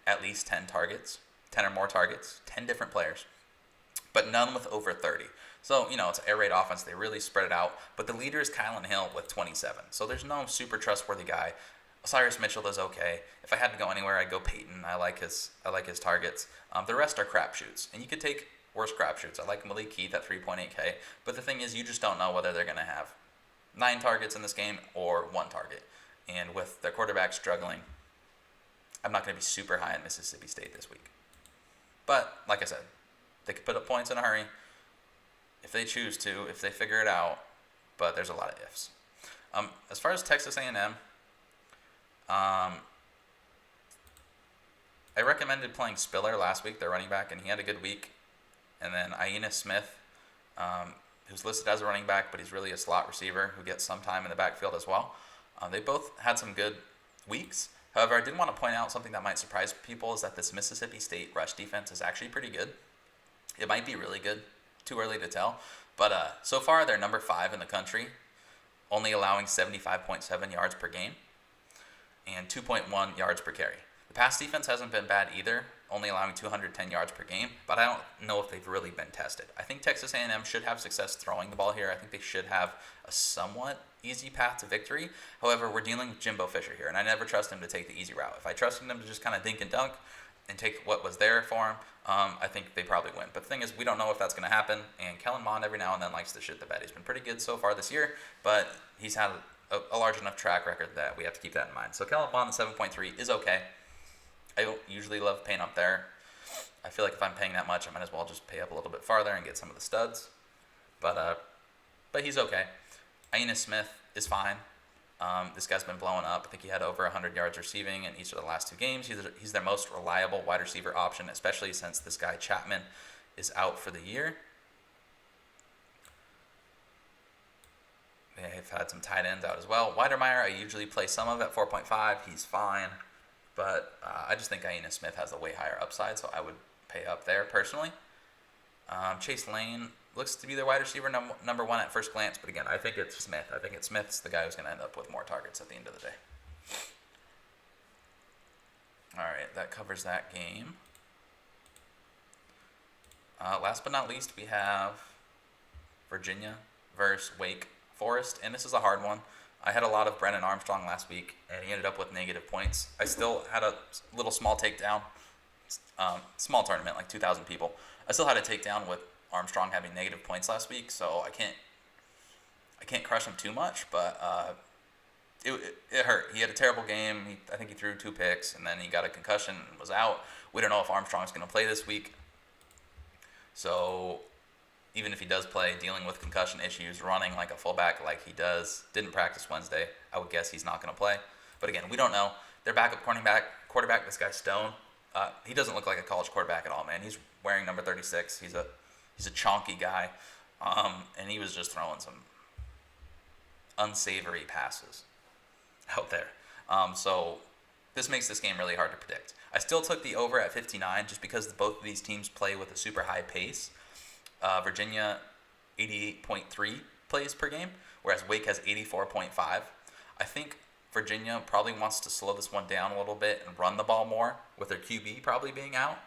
at least 10 targets, 10 or more targets, 10 different players, but none with over 30. So, it's an air raid offense. They really spread it out. But the leader is Kylan Hill with 27. So there's no super trustworthy guy. Cyrus Mitchell is okay. If I had to go anywhere, I'd go Peyton. I like his targets. The rest are crapshoots. And you could take worse crapshoots. I like Malik Keith at 3.8K. But the thing is, you just don't know whether they're going to have 9 targets in this game or 1 target. And with their quarterback struggling, I'm not going to be super high on Mississippi State this week. But, like I said, they could put up points in a hurry if they choose to, if they figure it out, but there's a lot of ifs. As far as Texas A&M, I recommended playing Spiller last week, their running back, and he had a good week. And then Aina Smith, who's listed as a running back, but he's really a slot receiver who gets some time in the backfield as well. They both had some good weeks. However, I did want to point out something that might surprise people is that this Mississippi State rush defense is actually pretty good. It might be really good. Too early to tell. But so far, they're number 5 in the country, only allowing 75.7 yards per game and 2.1 yards per carry. The pass defense hasn't been bad either, only allowing 210 yards per game, but I don't know if they've really been tested. I think Texas A&M should have success throwing the ball here. I think they should have a somewhat easy path to victory. However, we're dealing with Jimbo Fisher here, and I never trust him to take the easy route. If I trusted him to just kind of dink and dunk and take what was there for him, I think they probably win. But the thing is, we don't know if that's going to happen, and Kellen Mond every now and then likes to shit the bed. He's been pretty good so far this year, but he's had a large enough track record that we have to keep that in mind. So Kellen Mond at 7.3 is okay. I don't usually love paying up there. I feel like if I'm paying that much, I might as well just pay up a little bit farther and get some of the studs. But he's okay. Aina Smith is fine. This guy's been blowing up. I think he had over 100 yards receiving in each of the last 2 games. He's their most reliable wide receiver option, especially since this guy Chapman is out for the year. They've had some tight ends out as well. Weidermeyer, I usually play some of at 4.5. He's fine. But I just think Aina Smith has a way higher upside, so I would pay up there personally. Chase Lane looks to be their wide receiver number 1 at first glance, but again, I think it's Smith. I think it's Smith's the guy who's going to end up with more targets at the end of the day. All right, that covers that game. Last but not least, we have Virginia versus Wake Forest, and this is a hard one. I had a lot of Brennan Armstrong last week, and he ended up with negative points. I still had a little small takedown small tournament, like 2,000 people. I still had a takedown with Armstrong having negative points last week, so I can't crush him too much, but it hurt. He had a terrible game. I think he threw 2 picks, and then he got a concussion and was out. We don't know if Armstrong's going to play this week. So even if he does play, dealing with concussion issues, running like a fullback like he does, didn't practice Wednesday, I would guess he's not going to play. But again, we don't know. Their backup quarterback, this guy Stone, he doesn't look like a college quarterback at all, man. He's wearing number 36. He's a chonky guy, and he was just throwing some unsavory passes out there. So this makes this game really hard to predict. I still took the over at 59 just because both of these teams play with a super high pace. Virginia, 88.3 plays per game, whereas Wake has 84.5. I think Virginia probably wants to slow this one down a little bit and run the ball more with their QB probably being out.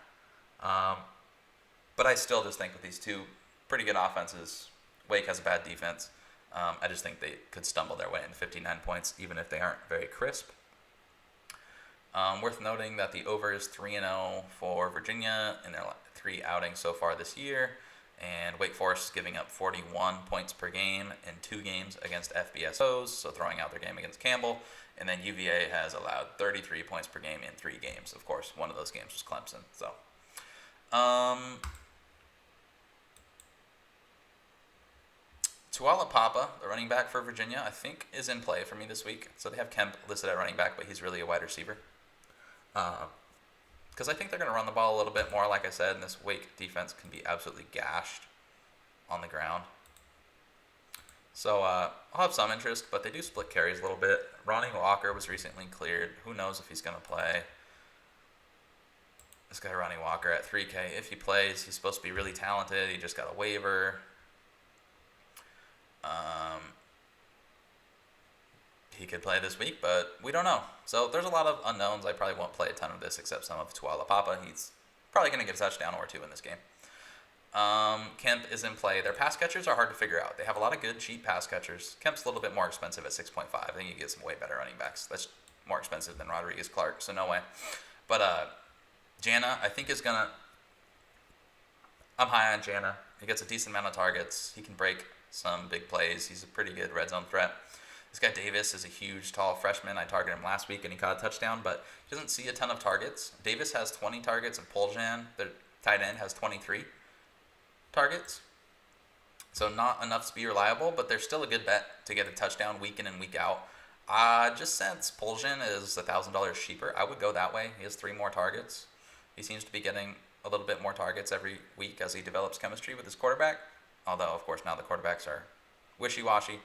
But I still just think with these two pretty good offenses, Wake has a bad defense. I just think they could stumble their way into 59 points, even if they aren't very crisp. Worth noting that the over is 3-0 for Virginia in their 3 outings so far this year, and Wake Forest is giving up 41 points per game in 2 games against FBSOs, so throwing out their game against Campbell, and then UVA has allowed 33 points per game in 3 games. Of course, one of those games was Clemson. So, Tuala Papa, the running back for Virginia, I think is in play for me this week. So they have Kemp listed at running back, but he's really a wide receiver. Because I think they're going to run the ball a little bit more, like I said, and this Wake defense can be absolutely gashed on the ground. So I'll have some interest, but they do split carries a little bit. Ronnie Walker was recently cleared. Who knows if he's going to play? This guy Ronnie Walker at 3K. If he plays, he's supposed to be really talented. He just got a waiver. He could play this week, but we don't know. So there's a lot of unknowns. I probably won't play a ton of this except some of Tuala Papa. He's probably going to get a touchdown or 2 in this game. Kemp is in play. Their pass catchers are hard to figure out. They have a lot of good, cheap pass catchers. Kemp's a little bit more expensive at 6.5. I think you get some way better running backs. That's more expensive than Rodriguez Clark, so no way. But Jana, I think, is going to... I'm high on Jana. He gets a decent amount of targets. He can break some big plays. He's a pretty good red zone threat. This guy Davis is a huge, tall freshman. I targeted him last week, and he caught a touchdown, but he doesn't see a ton of targets. Davis has 20 targets, and Poljan, their tight end, has 23 targets. So not enough to be reliable, but they're still a good bet to get a touchdown week in and week out. Just since Poljan is $1,000 cheaper, I would go that way. He has 3 more targets. He seems to be getting a little bit more targets every week as he develops chemistry with his quarterback. Although, of course, now the quarterbacks are wishy-washy.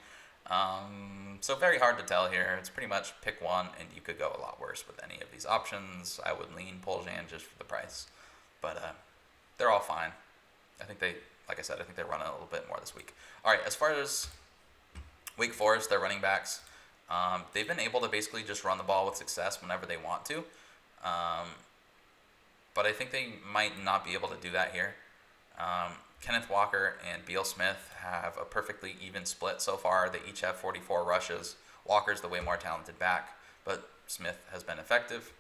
So very hard to tell here. It's pretty much pick one, and you could go a lot worse with any of these options. I would lean Poljan just for the price. But they're all fine. I think they, like I said, I think they're running a little bit more this week. All right, as far as Wake Forest, their running backs, they've been able to basically just run the ball with success whenever they want to. But I think they might not be able to do that here. Kenneth Walker and Beal Smith have a perfectly even split so far. They each have 44 rushes. Walker's the way more talented back, but Smith has been effective.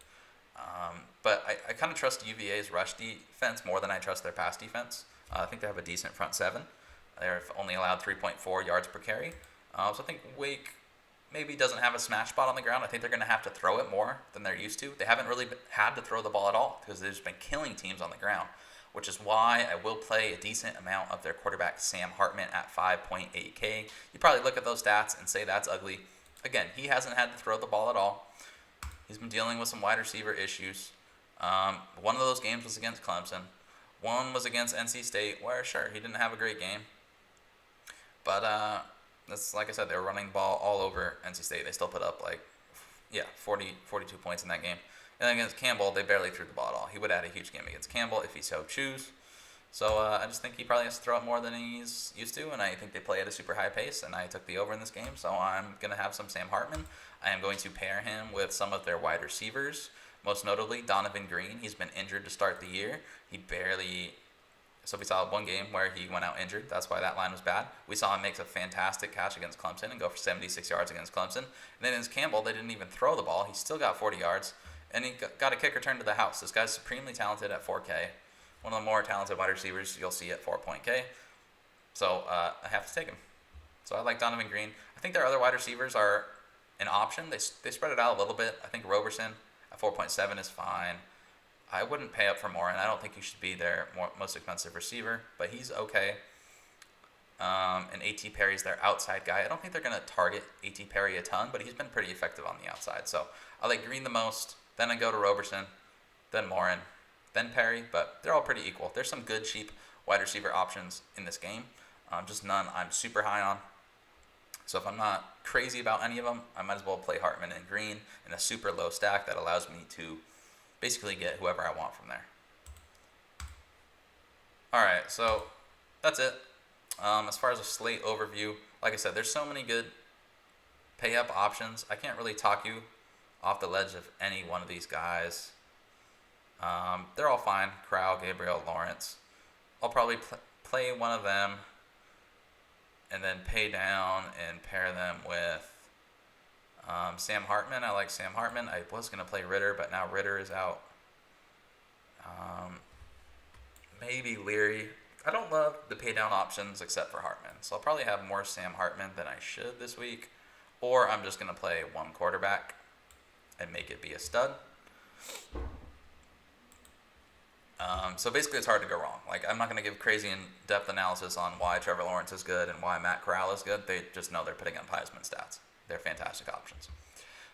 But I kind of trust UVA's rush defense more than I trust their pass defense. I think they have a decent front 7. They've only allowed 3.4 yards per carry. So I think Wake maybe doesn't have a smash spot on the ground. I think they're going to have to throw it more than they're used to. They haven't really had to throw the ball at all because they've just been killing teams on the ground, which is why I will play a decent amount of their quarterback, Sam Hartman, at 5.8K. You probably look at those stats and say that's ugly. Again, he hasn't had to throw the ball at all. He's been dealing with some wide receiver issues. One of those games was against Clemson. One was against NC State, where, sure, he didn't have a great game. But that's, like I said, they were running the ball all over NC State. They still put up, 42 points in that game. And then against Campbell, they barely threw the ball at all. He would have had a huge game against Campbell if he so choose. So I just think he probably has to throw it more than he's used to, and I think they play at a super high pace, and I took the over in this game, so I'm going to have some Sam Hartman. I am going to pair him with some of their wide receivers, most notably Donovan Green. He's been injured to start the year. So we saw one game where he went out injured. That's why that line was bad. We saw him make a fantastic catch against Clemson and go for 76 yards against Clemson. And then against Campbell, they didn't even throw the ball. He still got 40 yards. and he got a kick return to the house. This guy's supremely talented at 4K. One of the more talented wide receivers you'll see at 4.K. So I have to take him. So I like Donovan Green. I think their other wide receivers are an option. They spread it out a little bit. I think Roberson at 4.7 is fine. I wouldn't pay up for more, and I don't think he should be their most expensive receiver, but he's okay. And A.T. Perry's their outside guy. I don't think they're going to target A.T. Perry a ton, but he's been pretty effective on the outside. So I like Green the most. Then I go to Roberson, then Morin, then Perry, but they're all pretty equal. There's some good, cheap wide receiver options in this game. Just none I'm super high on. So if I'm not crazy about any of them, I might as well play Hartman and Green in a super low stack that allows me to basically get whoever I want from there. All right, so that's it. As far as a slate overview, like I said, there's so many good pay-up options. I can't really talk you off the ledge of any one of these guys. They're all fine. Crowell, Gabriel, Lawrence. I'll probably play one of them and then pay down and pair them with Sam Hartman. I like Sam Hartman. I was going to play Ritter, but now Ritter is out. Maybe Leary. I don't love the pay down options except for Hartman. So I'll probably have more Sam Hartman than I should this week. Or I'm just going to play one quarterback and make it be a stud. So basically it's hard to go wrong. Like, I'm not going to give crazy in-depth analysis on why Trevor Lawrence is good and why Matt Corral is good. They just know they're putting up Heisman stats. They're fantastic options.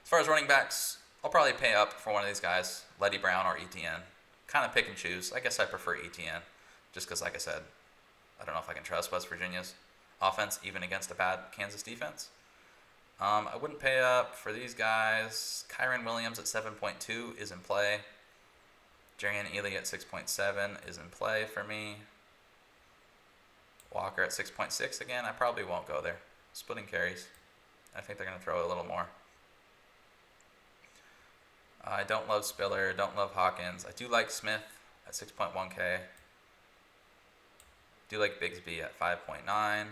As far as running backs, I'll probably pay up for one of these guys, Letty Brown or ETN. Kind of pick and choose. I guess I prefer ETN just because, like I said, I don't know if I can trust West Virginia's offense even against a bad Kansas defense. I wouldn't pay up for these guys. Kyron Williams at 7.2 is in play. Jarian Ely at 6.7 is in play for me. Walker at 6.6 again. I probably won't go there. Splitting carries. I think they're going to throw a little more. I don't love Spiller. Don't love Hawkins. I do like Smith at 6.1K. Do like Bigsby at 5.9. I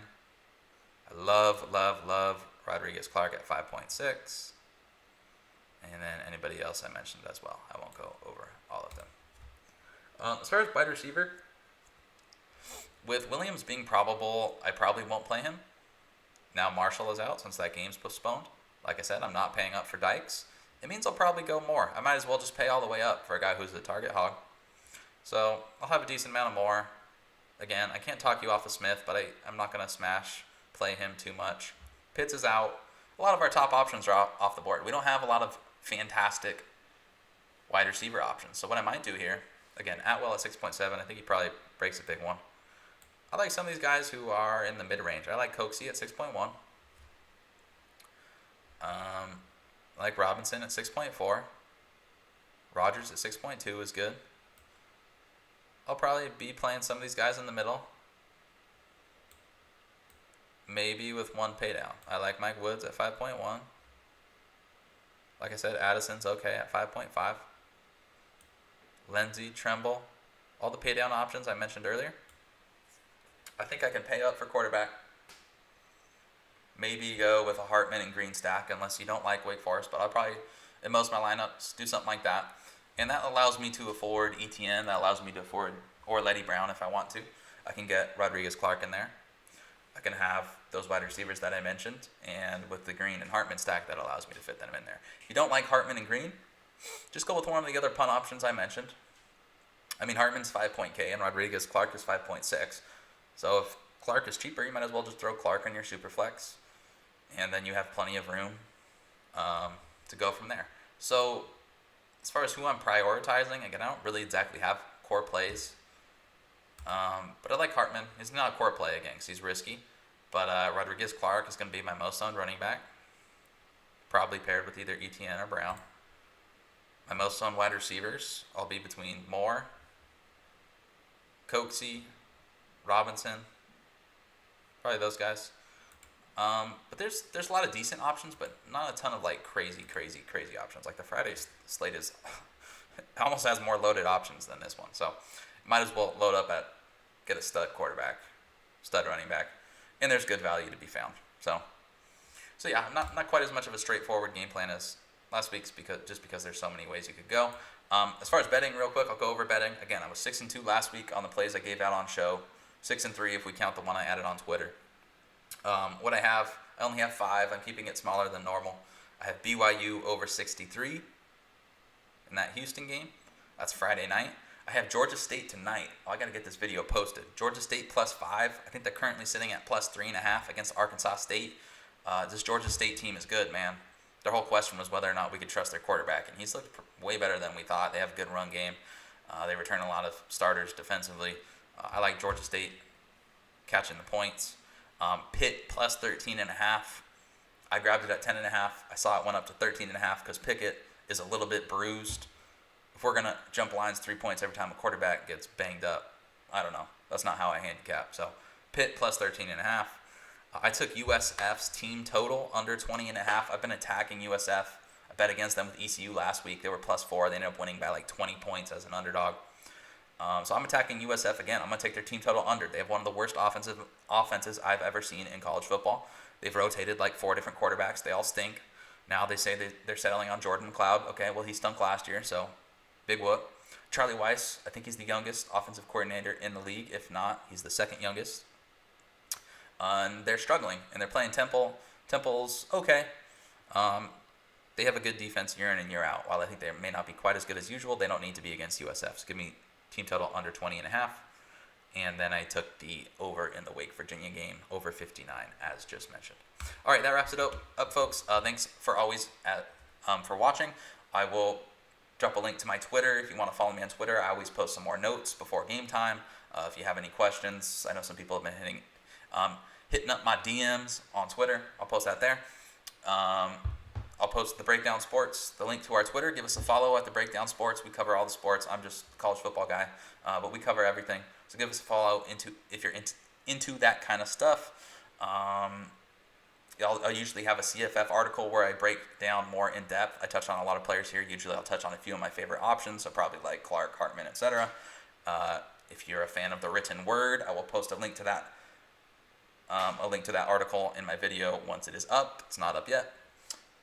love Rodriguez Clark at 5.6. And then anybody else I mentioned as well. I won't go over all of them. As far as wide receiver, with Williams being probable, I probably won't play him. Now Marshall is out since that game's postponed. Like I said, I'm not paying up for Dykes. It means I'll probably go more. I might as well just pay all the way up for a guy who's the target hog. So I'll have a decent amount of more. Again, I can't talk you off of Smith, but I'm not going to play him too much. Pitts is out. A lot of our top options are off the board. We don't have a lot of fantastic wide receiver options. So what I might do here, again, Atwell at 6.7, I think he probably breaks a big one. I like some of these guys who are in the mid-range. I like Coxie at 6.1. I like Robinson at 6.4. Rogers at 6.2 is good. I'll probably be playing some of these guys in the middle. Maybe with one pay down. I like Mike Woods at 5.1. Like I said, Addison's okay at 5.5. Lindsey, Tremble, all the pay down options I mentioned earlier. I think I can pay up for quarterback. Maybe go with a Hartman and Green stack unless you don't like Wake Forest, but I'll probably, in most of my lineups, do something like that. And that allows me to afford ETN. That allows me to afford, or Letty Brown if I want to. I can get Rodriguez Clark in there. I can have those wide receivers that I mentioned, and with the Green and Hartman stack, that allows me to fit them in there. If you don't like Hartman and Green, just go with one of the other punt options I mentioned. I mean, Hartman's 5.K and Rodriguez Clark is 5.6. So if Clark is cheaper, you might as well just throw Clark in your super flex, and then you have plenty of room to go from there. So as far as who I'm prioritizing, again, I don't really exactly have core plays. But I like Hartman. He's not a core play again because he's risky. But Rodriguez Clark is going to be my most owned running back. Probably paired with either ETN or Brown. My most owned wide receivers, I'll be between Moore, Coxie, Robinson. Probably those guys. But there's a lot of decent options, but not a ton of like crazy options. Like the Friday slate is almost has more loaded options than this one. So might as well load up get a stud quarterback, stud running back, and there's good value to be found. So yeah, not quite as much of a straightforward game plan as last week's because there's so many ways you could go. As far as betting, real quick, I'll go over betting. Again, I was 6-2 last week on the plays I gave out on show. 6-3 if we count the one I added on Twitter. What I only have 5. I'm keeping it smaller than normal. I have BYU over 63 in that Houston game. That's Friday night. I have Georgia State tonight. Oh, I got to get this video posted. Georgia State +5. I think they're currently sitting at +3.5 against Arkansas State. This Georgia State team is good, man. Their whole question was whether or not we could trust their quarterback, and he's looked way better than we thought. They have a good run game. They return a lot of starters defensively. I like Georgia State catching the points. Pitt +13.5. I grabbed it at 10.5. I saw it went up to 13.5 because Pickett is a little bit bruised. If we're gonna jump lines 3 points every time a quarterback gets banged up, I don't know. That's not how I handicap. So Pitt +13.5. I took USF's team total under 20.5. I've been attacking USF. I bet against them with ECU last week. They were +4. They ended up winning by like 20 points as an underdog. So I'm attacking USF again. I'm going to take their team total under. They have one of the worst offenses I've ever seen in college football. They've rotated like 4 different quarterbacks. They all stink. Now they say they're settling on Jordan McLeod. Okay, well, he stunk last year, so big whoop. Charlie Weiss, I think he's the youngest offensive coordinator in the league. If not, he's the second youngest. And they're struggling, and they're playing Temple. Temple's okay. They have a good defense year in and year out. While I think they may not be quite as good as usual, they don't need to be against USF. So give me team total under 20.5. And then I took the over in the Wake Virginia game, over 59, as just mentioned. All right, that wraps it up folks. Thanks for for watching. I will drop a link to my Twitter if you want to follow me on Twitter. I always post some more notes before game time. If you have any questions, I know some people have been hitting up my DMs on Twitter. I'll post that there. I'll post the Breakdown Sports, the link to our Twitter. Give us a follow at the Breakdown Sports. We cover all the sports. I'm just a college football guy, but we cover everything. So give us a follow if you're into that kind of stuff. I'll usually have a CFF article where I break down more in depth. I touch on a lot of players here. Usually I'll touch on a few of my favorite options, so probably like Clark, Hartman, etc. If you're a fan of the written word, I will post a link to that. Article in my video once it is up. It's not up yet.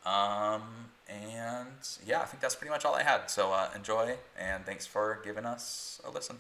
And yeah, I think that's pretty much all I had. So enjoy, and thanks for giving us a listen.